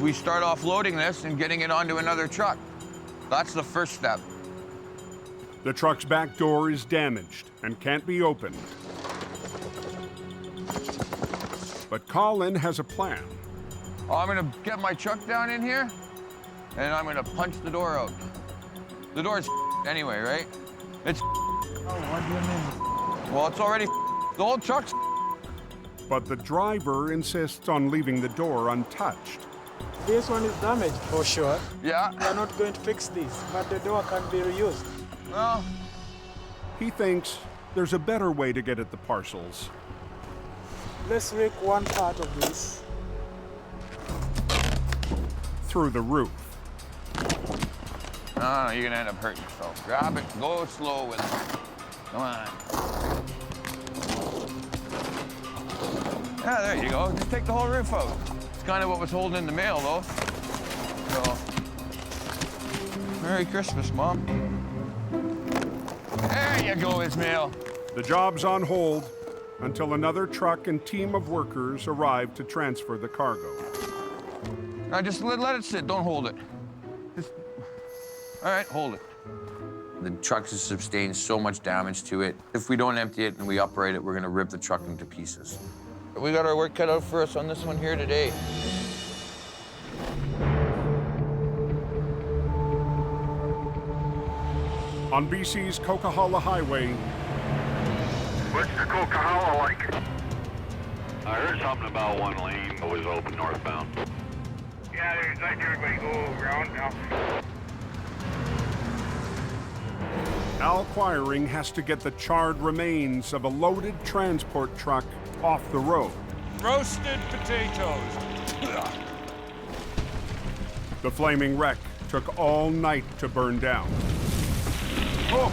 We start off loading this and getting it onto another truck. That's the first step. The truck's back door is damaged and can't be opened. But Colin has a plan. I'm gonna get my truck down in here, and I'm gonna punch the door out. The door's anyway, right? It's Oh, what do you mean? well, it's already the whole truck's. But the driver insists on leaving the door untouched. This one is damaged for sure. Yeah. We're not going to fix this, but the door can be reused. Well, he thinks there's a better way to get at the parcels. Let's rake one part of this. Through the roof. No, you're gonna end up hurting yourself. Grab it, go slow with it. Come on. Yeah, there you go. Just take the whole roof out. It's kind of what was holding in the mail, though. So, Merry Christmas, Mom. There you go, Ismail. The job's on hold until another truck and team of workers arrive to transfer the cargo. Now just let it sit. Don't hold it. All right, hold it. The truck has sustained so much damage to it. If we don't empty it and we operate it, we're gonna rip the truck into pieces. We got our work cut out for us on this one here today. On BC's Coquihalla Highway. What's the Coquihalla like? I heard something about one lane that was open northbound. Yeah, there's letting everybody go around now. Al Quiring has to get the charred remains of a loaded transport truck off the road. Roasted potatoes. The flaming wreck took all night to burn down. Oh!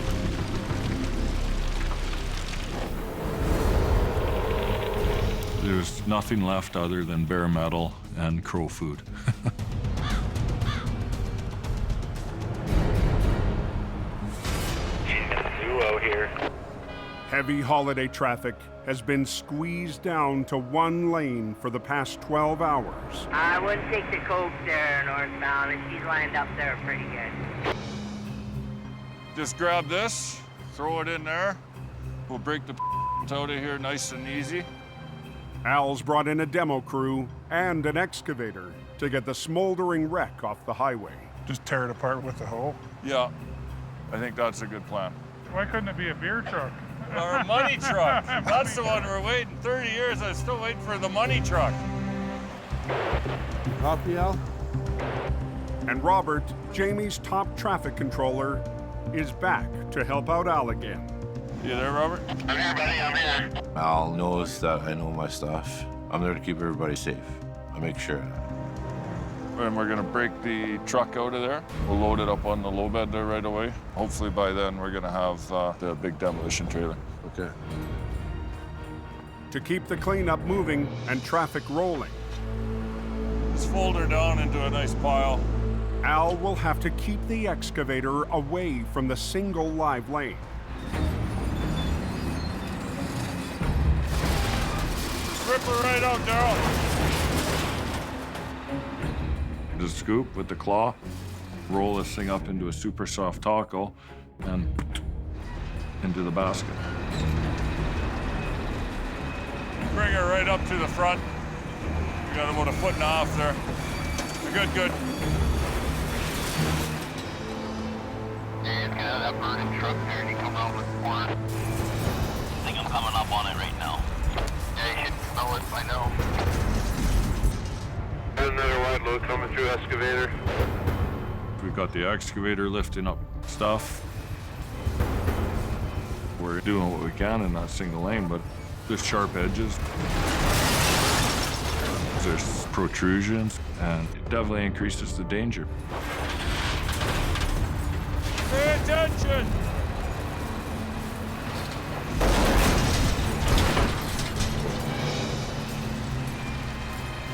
There's nothing left other than bare metal and crow food. Duo here. Heavy holiday traffic has been squeezed down to one lane for the past 12 hours. I wouldn't take the Coke there northbound, and she's lined up there pretty good. Just grab this, throw it in there. We'll break the out of here nice and easy. Al's brought in a demo crew and an excavator to get the smoldering wreck off the highway. Just tear it apart with the hoe? Yeah, I think that's a good plan. Why couldn't it be a beer truck? Or a money truck. That's the one we're waiting. 30 years, I'm still waiting for the money truck. Copy, Al. And Robert, Jamie's top traffic controller, is back to help out Al again. You there, Robert? I'm here, buddy, I'm here. Al knows that I know my stuff. I'm there to keep everybody safe. I make sure of that. And we're gonna break the truck out of there. We'll load it up on the low bed there right away. Hopefully by then we're gonna have the big demolition trailer. Okay. To keep the cleanup moving and traffic rolling, Just fold her down into a nice pile. Al will have to keep the excavator away from the single live lane. Just rip her right out, Daryl. The scoop with the claw, roll this thing up into a super soft taco and into the basket. Bring her right up to the front. We got about 1.5 feet there. Good, good. Yeah, it's got that burning truck there and he come out with the corner. I think I'm coming up on it right now. Yeah, you should smell it by now. Another white load coming through excavator. We've got the excavator lifting up stuff. We're doing what we can in that single lane, but there's sharp edges. There's protrusions, and it definitely increases the danger. Pay attention!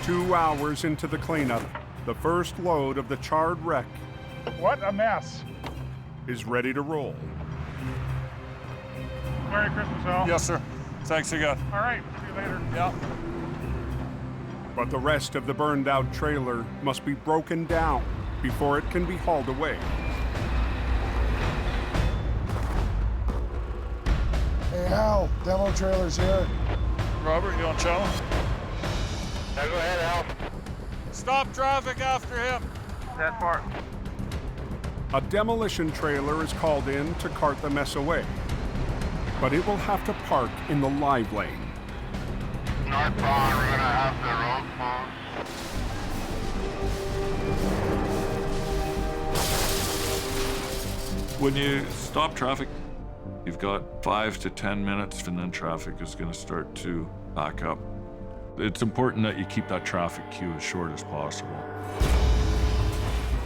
Two hours into the cleanup, the first load of the charred wreck What a mess. is ready to roll. Merry Christmas, Al. Yes, sir. Thanks again. All right, see you later. Yeah. But the rest of the burned out trailer must be broken down before it can be hauled away. Hey, Al, demo trailer's here. Robert, you on channel? Now go ahead, Al. Stop traffic after him. That part. A demolition trailer is called in to cart the mess away, but it will have to park in the live lane. Northbound, we're gonna have the road closed. When you stop traffic, you've got 5 to 10 minutes and then traffic is going to start to back up. It's important that you keep that traffic queue as short as possible.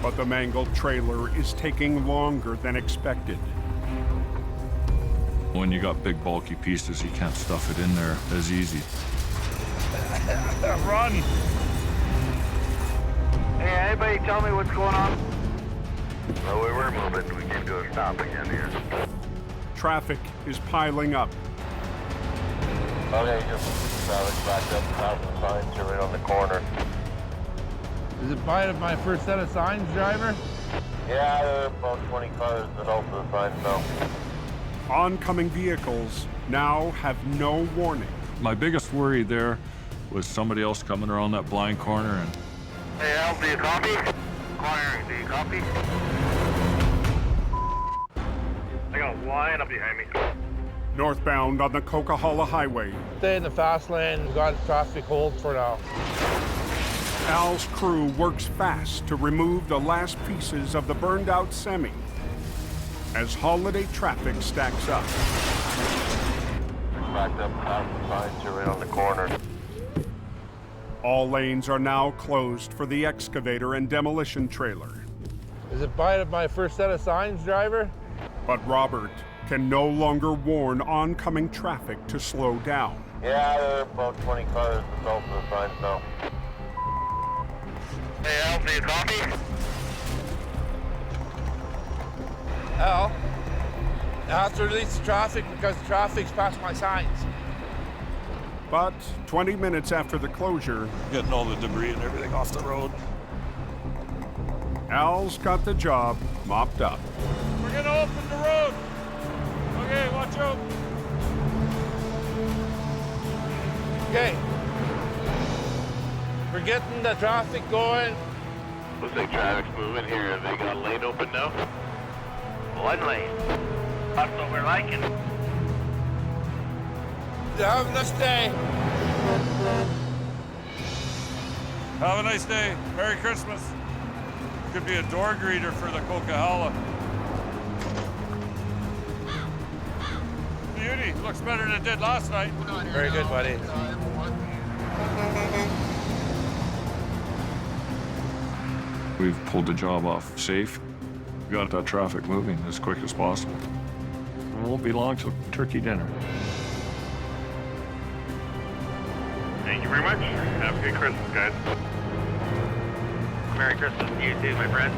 But the mangled trailer is taking longer than expected. When you got big bulky pieces, you can't stuff it in there as easy. Run! Hey, anybody tell me what's going on? Well, we were moving. We came to a stop again here. Traffic is piling up. Okay, just back up top of the signs. You're right on the corner. Is it my first set of signs, driver? Yeah, there are about 20 cars that open the signs now. Oncoming vehicles now have no warning. My biggest worry there was somebody else coming around that blind corner and... Hey, Al, do you copy? Acquiring, do you copy? I got a line up behind me. Northbound on the Coquihalla Highway, Stay in the fast lane. We've got traffic hold for now. Al's crew works fast to remove the last pieces of the burned out semi as holiday traffic stacks up. Backed up top of the signs. You're right on the corner. All lanes are now closed for the excavator and demolition trailer. Is it by my first set of signs, driver? But Robert can no longer warn oncoming traffic to slow down. Yeah, there are about 20 cars south of the signs now. Hey, Al, do you copy? Al, I have to release the traffic because the traffic's past my signs. But 20 minutes after the closure, Getting all the debris and everything off the road. Al's got the job mopped up. We're gonna open the road. Okay, watch out. Okay. We're getting the traffic going. Looks like traffic's moving here. Have they got a lane open now? One lane. That's what we're liking. Have a nice day. Have a nice day. Merry Christmas. Could be a door greeter for the Coquihalla. Beauty. Looks better than it did last night. Very good, buddy. We've pulled the job off safe. We got that traffic moving as quick as possible. It won't be long till turkey dinner. Thank you very much. Have a good Christmas, guys. Merry Christmas to you too, my friend.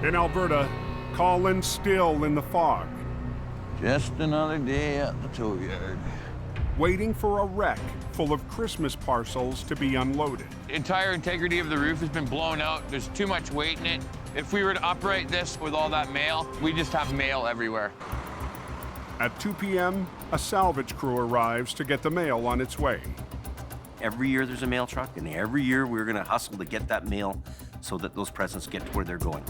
In Alberta, Colin's still in the fog, Just another day at the tow yard. waiting for a wreck full of Christmas parcels to be unloaded. The entire integrity of the roof has been blown out. There's too much weight in it. If we were to upright this with all that mail, we just have mail everywhere. At 2 p.m., a salvage crew arrives to get the mail on its way. Every year there's a mail truck, and every year we're gonna hustle to get that mail so that those presents get to where they're going.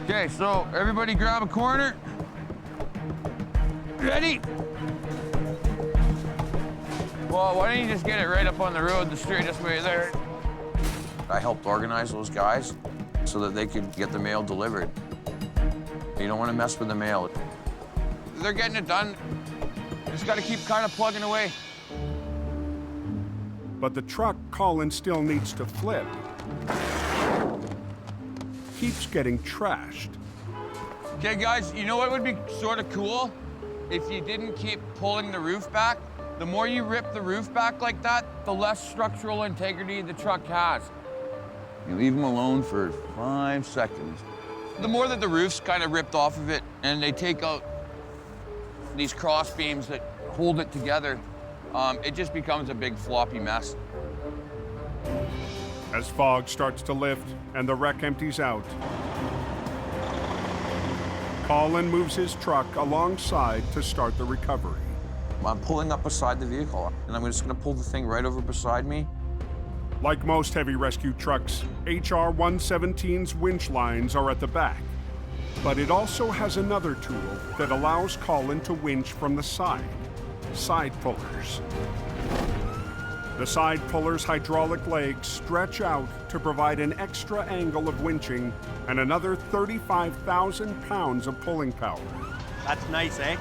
Okay, so everybody grab a corner. Ready? Well, why don't you just get it right up on the road the straightest way there? I helped organize those guys so that they could get the mail delivered. You don't want to mess with the mail. They're getting it done. Just got to keep kind of plugging away. But the truck Colin still needs to flip keeps getting trashed. Okay, guys, you know what would be sort of cool? If you didn't keep pulling the roof back. The more you rip the roof back like that, the less structural integrity the truck has. You leave them alone for 5 seconds. The more that the roof's kind of ripped off of it and they take out these cross beams that hold it together, it just becomes a big floppy mess. As fog starts to lift and the wreck empties out, Colin moves his truck alongside to start the recovery. I'm pulling up beside the vehicle, and I'm just gonna pull the thing right over beside me. Like most heavy rescue trucks, HR 117's winch lines are at the back. But it also has another tool that allows Colin to winch from the side pullers. The side pullers' hydraulic legs stretch out to provide an extra angle of winching and another 35,000 pounds of pulling power. That's nice, eh?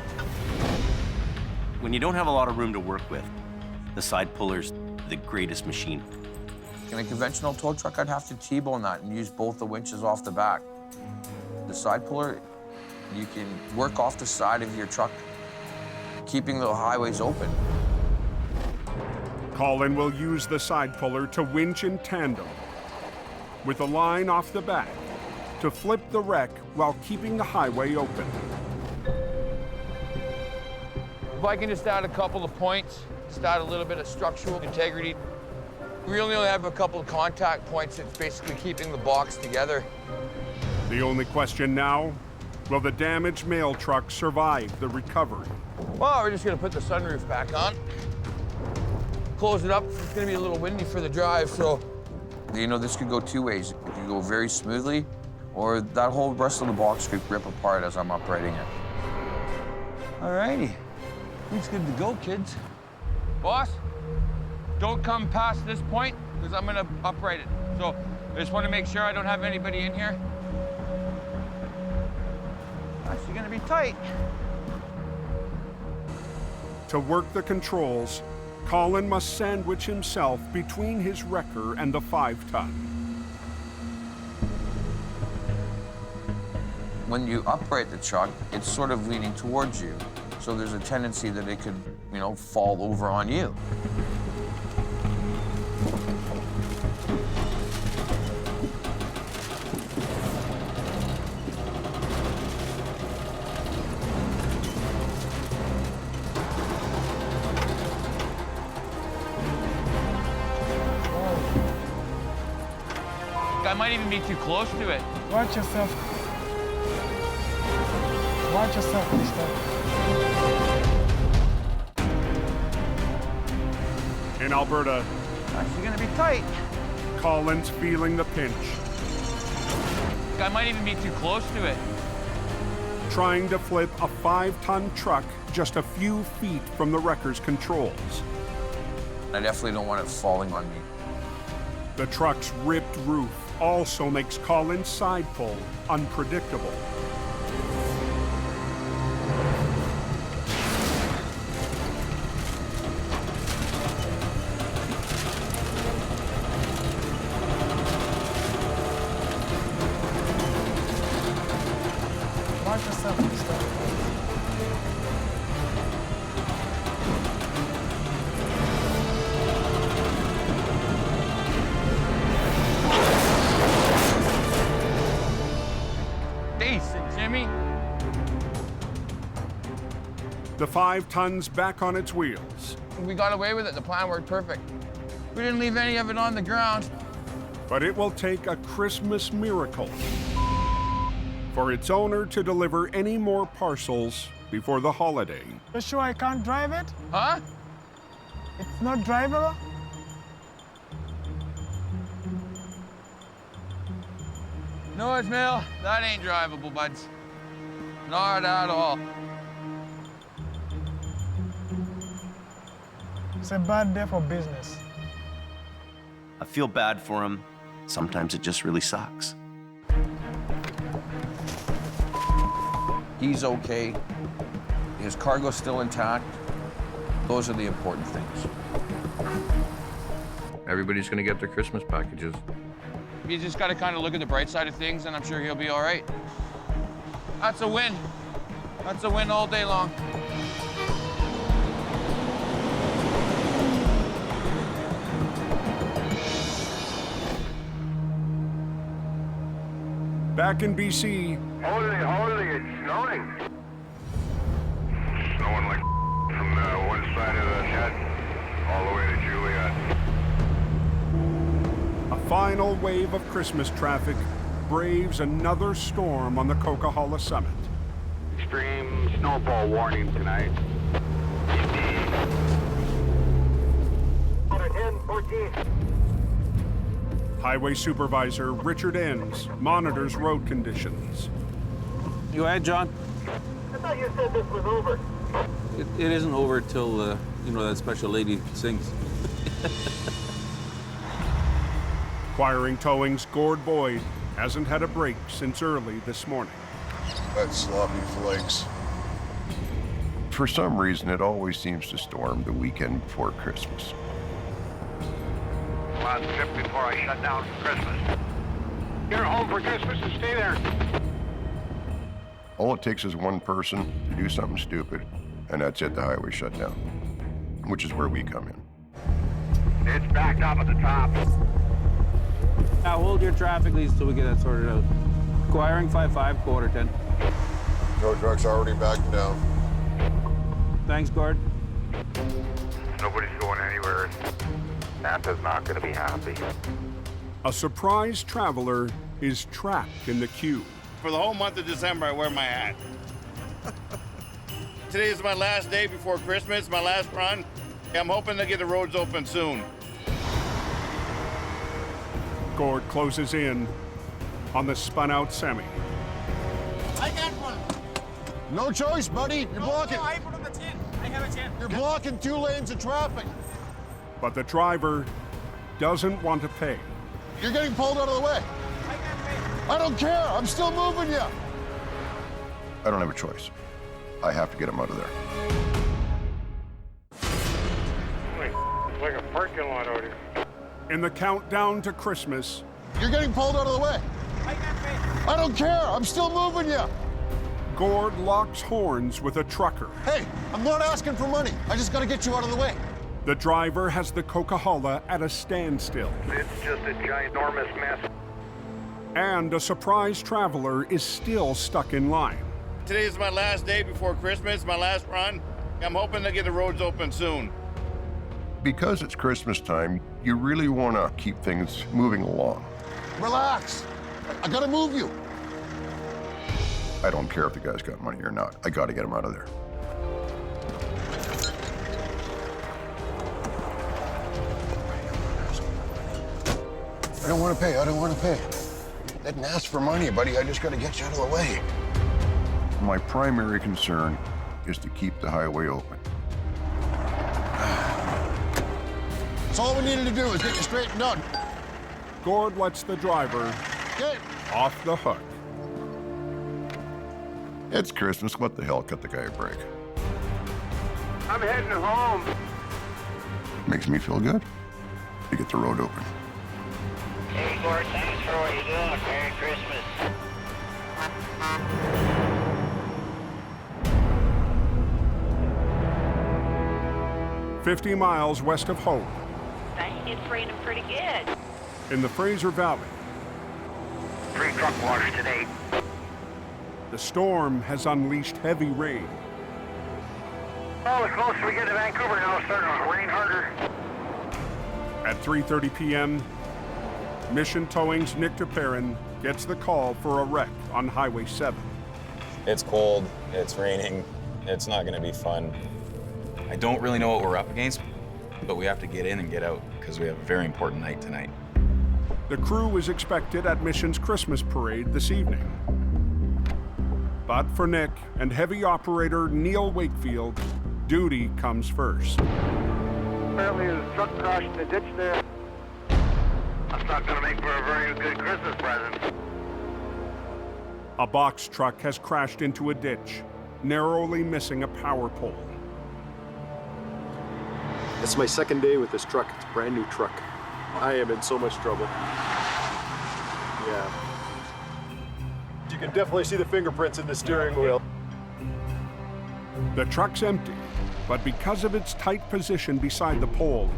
When you don't have a lot of room to work with, the side puller's the greatest machine. In a conventional tow truck, I'd have to T-bone that and use both the winches off the back. The side puller, you can work off the side of your truck, keeping the highways open. Colin will use the side puller to winch in tandem with a line off the back to flip the wreck while keeping the highway open. If I can just add a couple of points, just add a little bit of structural integrity. We only have a couple of contact points that's basically keeping the box together. The only question now, will the damaged mail truck survive the recovery? Well, we're just gonna put the sunroof back on. Close it up. It's gonna be a little windy for the drive, so you know this could go two ways. It could go very smoothly, or that whole rest of the box could rip apart as I'm uprighting it. Alrighty, it's good to go, kids. Boss, don't come past this point, because I'm gonna upright it. So I just want to make sure I don't have anybody in here. Actually gonna be tight. To work the controls, Colin must sandwich himself between his wrecker and the 5-ton. When you upright the truck, it's sort of leaning towards you. So there's a tendency that it could, you know, fall over on you. I might even be too close to it. Watch yourself. Watch yourself, mister. In Alberta, Actually gonna be tight. Colin's feeling the pinch, I might even be too close to it. trying to flip a 5-ton truck just a few feet from the wrecker's controls. I definitely don't want it falling on me. The truck's ripped roof also makes Colin's side pull unpredictable. Watch yourself, mister. Decent, Jimmy. The 5 tons back on its wheels, We got away with it. The plan worked perfect. We didn't leave any of it on the ground. but it will take a Christmas miracle for its owner to deliver any more parcels before the holiday. You sure I can't drive it? Huh? It's not drivable? No, Ismail, that ain't drivable, buds. Not at all. It's a bad day for business. I feel bad for him. Sometimes it just really sucks. He's okay. His cargo's still intact. Those are the important things. Everybody's gonna get their Christmas packages. You just gotta kind of look at the bright side of things, and I'm sure he'll be all right. That's a win. That's a win all day long. Back in BC, Holy, it's snowing. Snowing like from one side of the head all the way to Juliet. a final wave of Christmas traffic braves another storm on the Coquihalla summit. Extreme snowfall warning tonight. 10-14. Highway Supervisor Richard Enns monitors road conditions. Go ahead, John. I thought you said this was over. It isn't over till, you know, that special lady sings. Acquiring Towing's Gord Boyd hasn't had a break since early this morning. That sloppy flakes. For some reason, it always seems to storm the weekend before Christmas. Last trip before I shut down for Christmas. You're home for Christmas and stay there. All it takes is one person to do something stupid, and that's it, the highway shut down, which is where we come in. It's backed up at the top. Now hold your traffic leads till we get that sorted out. Acquiring 5-5, quarter 10. Tow truck's already backed down. Thanks, Gord. Nobody's going anywhere. Santa's not going to be happy. A surprise traveler is trapped in the queue. For the whole month of December, I wear my hat. Today is my last day before Christmas, my last run. I'm hoping to get the roads open soon. Gord closes in on the spun-out semi. I got one. No choice, buddy. You're blocking. I put on the 10. I have a 10. You're blocking 2 lanes of traffic. But the driver doesn't want to pay. You're getting pulled out of the way. I don't care. I'm still moving you. I don't have a choice. I have to get him out of there. parking lot out here. In the countdown to Christmas, You're getting pulled out of the way. I don't care. I'm still moving you. Gord locks horns with a trucker. Hey, I'm not asking for money. I just got to get you out of the way. The driver has the Coca-Cola at a standstill. It's just a ginormous mess. And a surprise traveler is still stuck in line. Today is my last day before Christmas, my last run. I'm hoping to get the roads open soon. Because it's Christmas time, you really want to keep things moving along. Relax. I got to move you. I don't care if the guy's got money or not. I got to get him out of there. I don't want to pay. I don't want to pay. I didn't ask for money, buddy. I just got to get you out of the way. My primary concern is to keep the highway open. That's all we needed to do is get you straightened out. Gord lets the driver off the hook. It's Christmas. What the hell? Cut the guy a break. I'm heading home. Makes me feel good to get the road open. Hey, Gord, thanks for what you're doing. Merry Christmas. 50 miles west of Hope, Dang, it's raining pretty good. in the Fraser Valley, Free truck wash today. the storm has unleashed heavy rain. Oh, the closer we get to Vancouver now, it's starting to rain harder. At 3:30 p.m., Mission Towing's Nick DePerrin gets the call for a wreck on Highway 7. It's cold, it's raining, it's not gonna be fun. I don't really know what we're up against, but we have to get in and get out because we have a very important night tonight. The crew is expected at Mission's Christmas parade this evening. But for Nick and heavy operator Neil Wakefield, duty comes first. Apparently the truck crashed in the ditch there. That's not going to make for a very good Christmas present. A box truck has crashed into a ditch, narrowly missing a power pole. It's my second day with this truck. It's a brand new truck. I am in so much trouble. Yeah. You can definitely see the fingerprints in the steering wheel. The truck's empty, but because of its tight position beside the pole,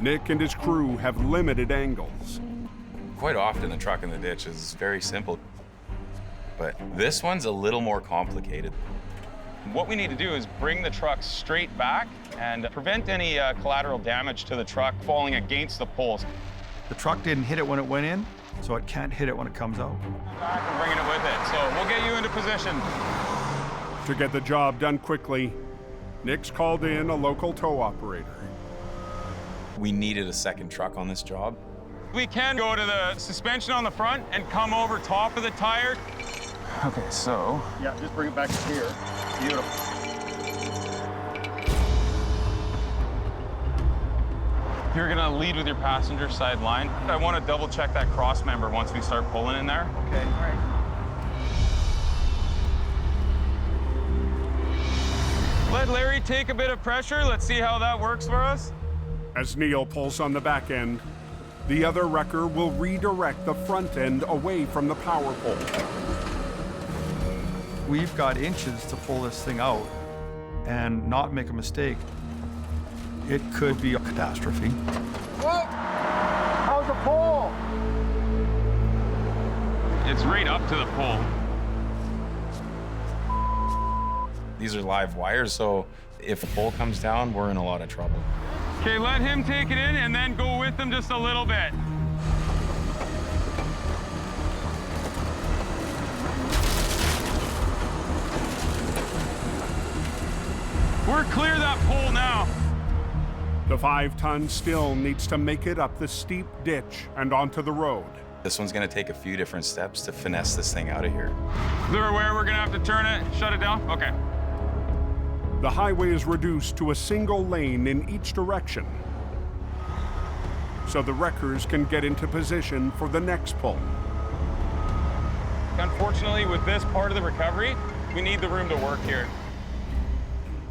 Nick and his crew have limited angles. Quite often the truck in the ditch is very simple, but this one's a little more complicated. What we need to do is bring the truck straight back and prevent any collateral damage to the truck falling against the poles. The truck didn't hit it when it went in, so it can't hit it when it comes out. Back and bringing it with it, so we'll get you into position. To get the job done quickly, Nick's called in a local tow operator. We needed a second truck on this job. We can go to the suspension on the front and come over top of the tire. Okay, so. Yeah, just bring it back to here. Beautiful. You're gonna lead with your passenger side line. I want to double check that cross member once we start pulling in there. Okay. All right. Let Larry take a bit of pressure. Let's see how that works for us. As Neil pulls on the back end, the other wrecker will redirect the front end away from the power pole. We've got inches to pull this thing out and not make a mistake. It could be a catastrophe. Whoa! How's the pole? It's right up to the pole. These are live wires, so if the pole comes down, we're in a lot of trouble. Okay, let him take it in and then go with him just a little bit. We're clear of that pole now. The 5-ton still needs to make it up the steep ditch and onto the road. This one's gonna take a few different steps to finesse this thing out of here. Clear where we're gonna have to turn it, shut it down? Okay. The highway is reduced to a single lane in each direction, so the wreckers can get into position for the next pull. Unfortunately, with this part of the recovery, we need the room to work here.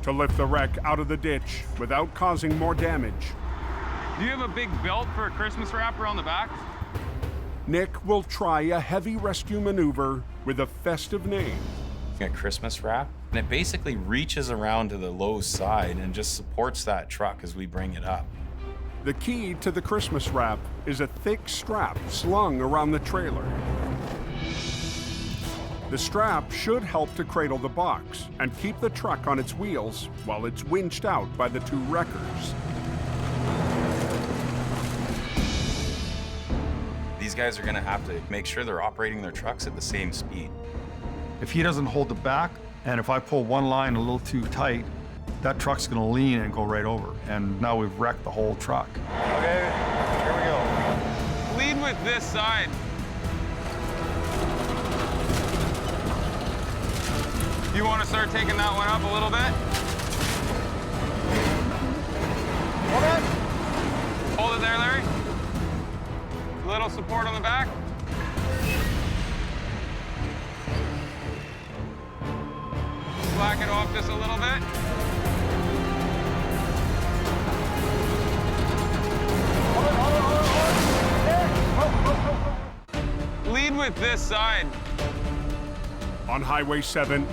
To lift the wreck out of the ditch without causing more damage, Do you have a big belt for a Christmas wrapper on the back? Nick will try a heavy rescue maneuver with a festive name. A Christmas wrap, and it basically reaches around to the low side and just supports that truck as we bring it up. The key to the Christmas wrap is a thick strap slung around the trailer. The strap should help to cradle the box and keep the truck on its wheels while it's winched out by the two wreckers. These guys are gonna have to make sure they're operating their trucks at the same speed. If he doesn't hold the back, and if I pull one line a little too tight, that truck's gonna lean and go right over. And now we've wrecked the whole truck. Okay, here we go. Lead with this side. You want to start taking that one up a little bit? Hold it. Hold it there, Larry. Little support on the back. Slack it off just a little bit. Lead with this side. On Highway 7,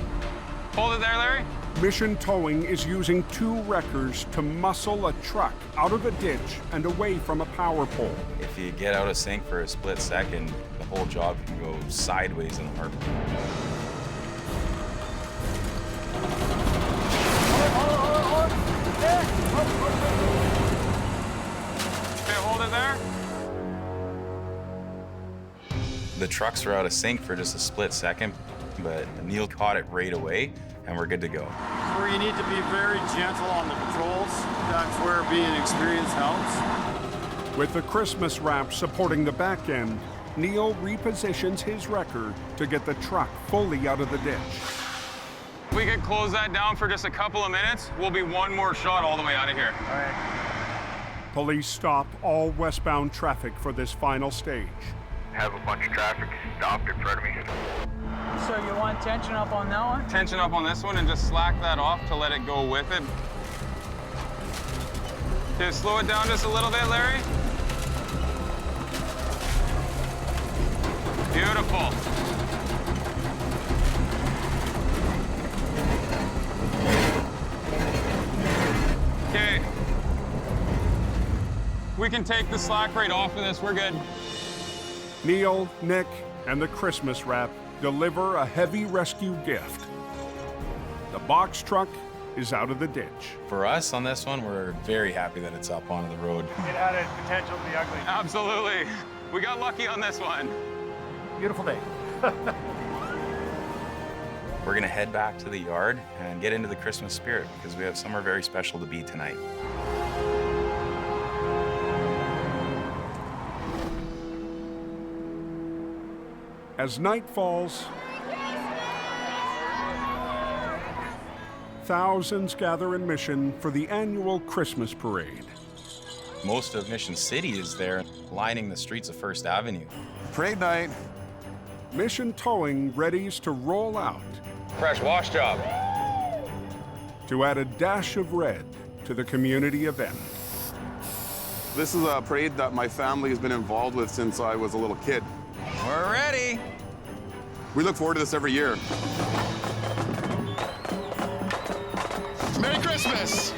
hold it there, Larry. Mission Towing is using two wreckers to muscle a truck out of a ditch and away from a power pole. If you get out of sync for a split second, the whole job can go sideways in a heartbeat. Okay, hold it there. The trucks were out of sync for just a split second, but Neil caught it right away, and we're good to go. Where you need to be very gentle on the controls. That's where being experienced helps. With the Christmas wrap supporting the back end, Neil repositions his wrecker to get the truck fully out of the ditch. We could close that down for just a couple of minutes. We'll be one more shot all the way out of here. All right. Police stop all westbound traffic for this final stage. Have a bunch of traffic stopped in front of me. So you want tension up on that one? Tension up on this one and just slack that off to let it go with it. Okay, slow it down just a little bit, Larry. Beautiful. Okay. We can take the slack right off of this, we're good. Neil, Nick, and the Christmas wrap deliver a heavy rescue gift. The box truck is out of the ditch. For us on this one, we're very happy that it's up onto the road. It had a potential to be ugly. Absolutely. We got lucky on this one. Beautiful day. We're gonna head back to the yard and get into the Christmas spirit because we have somewhere very special to be tonight. As night falls, thousands gather in Mission for the annual Christmas parade. Most of Mission City is there, lining the streets of First Avenue. Parade night. Mission Towing readies to roll out. Fresh wash job. To add a dash of red to the community event. This is a parade that my family has been involved with since I was a little kid. We're ready. We look forward to this every year. Merry Christmas!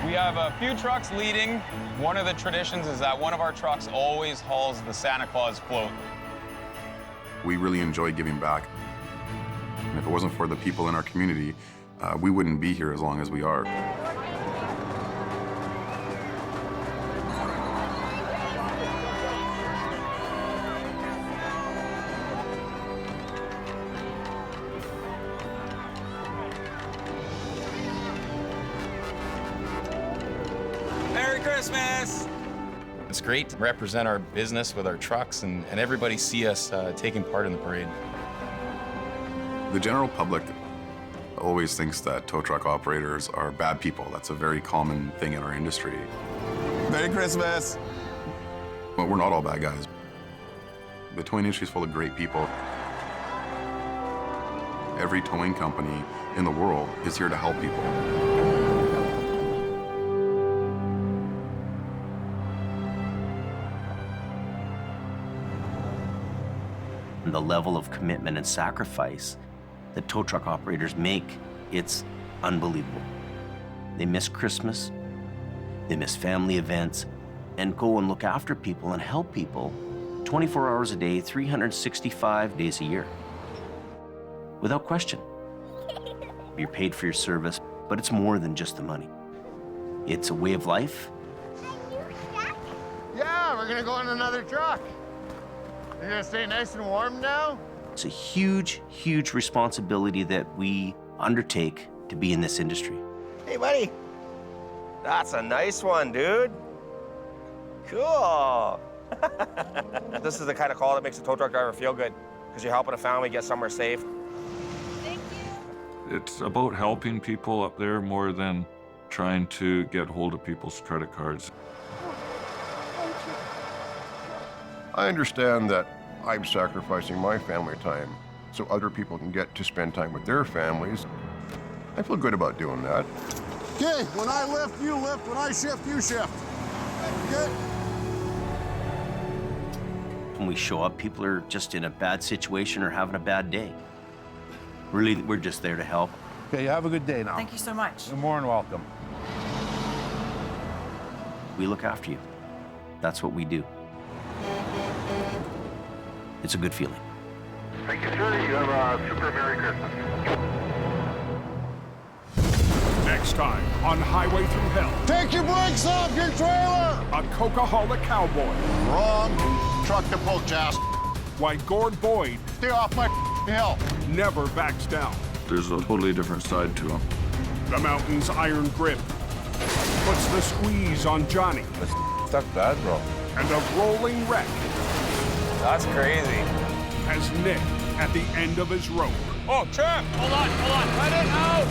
We have a few trucks leading. One of the traditions is that one of our trucks always hauls the Santa Claus float. We really enjoy giving back. And if it wasn't for the people in our community, we wouldn't be here as long as we are. Merry Christmas! It's great to represent our business with our trucks and everybody see us taking part in the parade. The general public always thinks that tow truck operators are bad people. That's a very common thing in our industry. Merry Christmas! But we're not all bad guys. The towing industry is full of great people. Every towing company in the world is here to help people. and the level of commitment and sacrifice that tow truck operators make, it's unbelievable. They miss Christmas, they miss family events, and go and look after people and help people 24 hours a day, 365 days a year. Without question. You're paid for your service, but it's more than just the money. It's a way of life. Yeah, we're gonna go in another truck. You're gonna stay nice and warm now? It's a huge, huge responsibility that we undertake to be in this industry. Hey, buddy. That's a nice one, dude. Cool. This is the kind of call that makes a tow truck driver feel good, because you're helping a family get somewhere safe. It's about helping people up there more than trying to get hold of people's credit cards. I understand that I'm sacrificing my family time so other people can get to spend time with their families. I feel good about doing that. Okay, when I lift, you lift. When I shift, you shift. Good. When we show up, people are just in a bad situation or having a bad day. Really, we're just there to help. Okay, you have a good day now. Thank you so much. You're more than welcome. We look after you. That's what we do. It's a good feeling. Thank you, sir. You have a super Merry Christmas. Next time on Highway Thru Hell. Take your brakes off your trailer! A Coca-Cola cowboy. Wrong. Truck to pull, Jas. Why Gord Boyd. Stay off my hill. Never backs down. There's a totally different side to him. The mountain's iron grip puts the squeeze on Johnny. That's stuck bad, bro. And a rolling wreck. That's crazy. Has Nick at the end of his rope. Oh, Chirp! Hold on. Cut it out!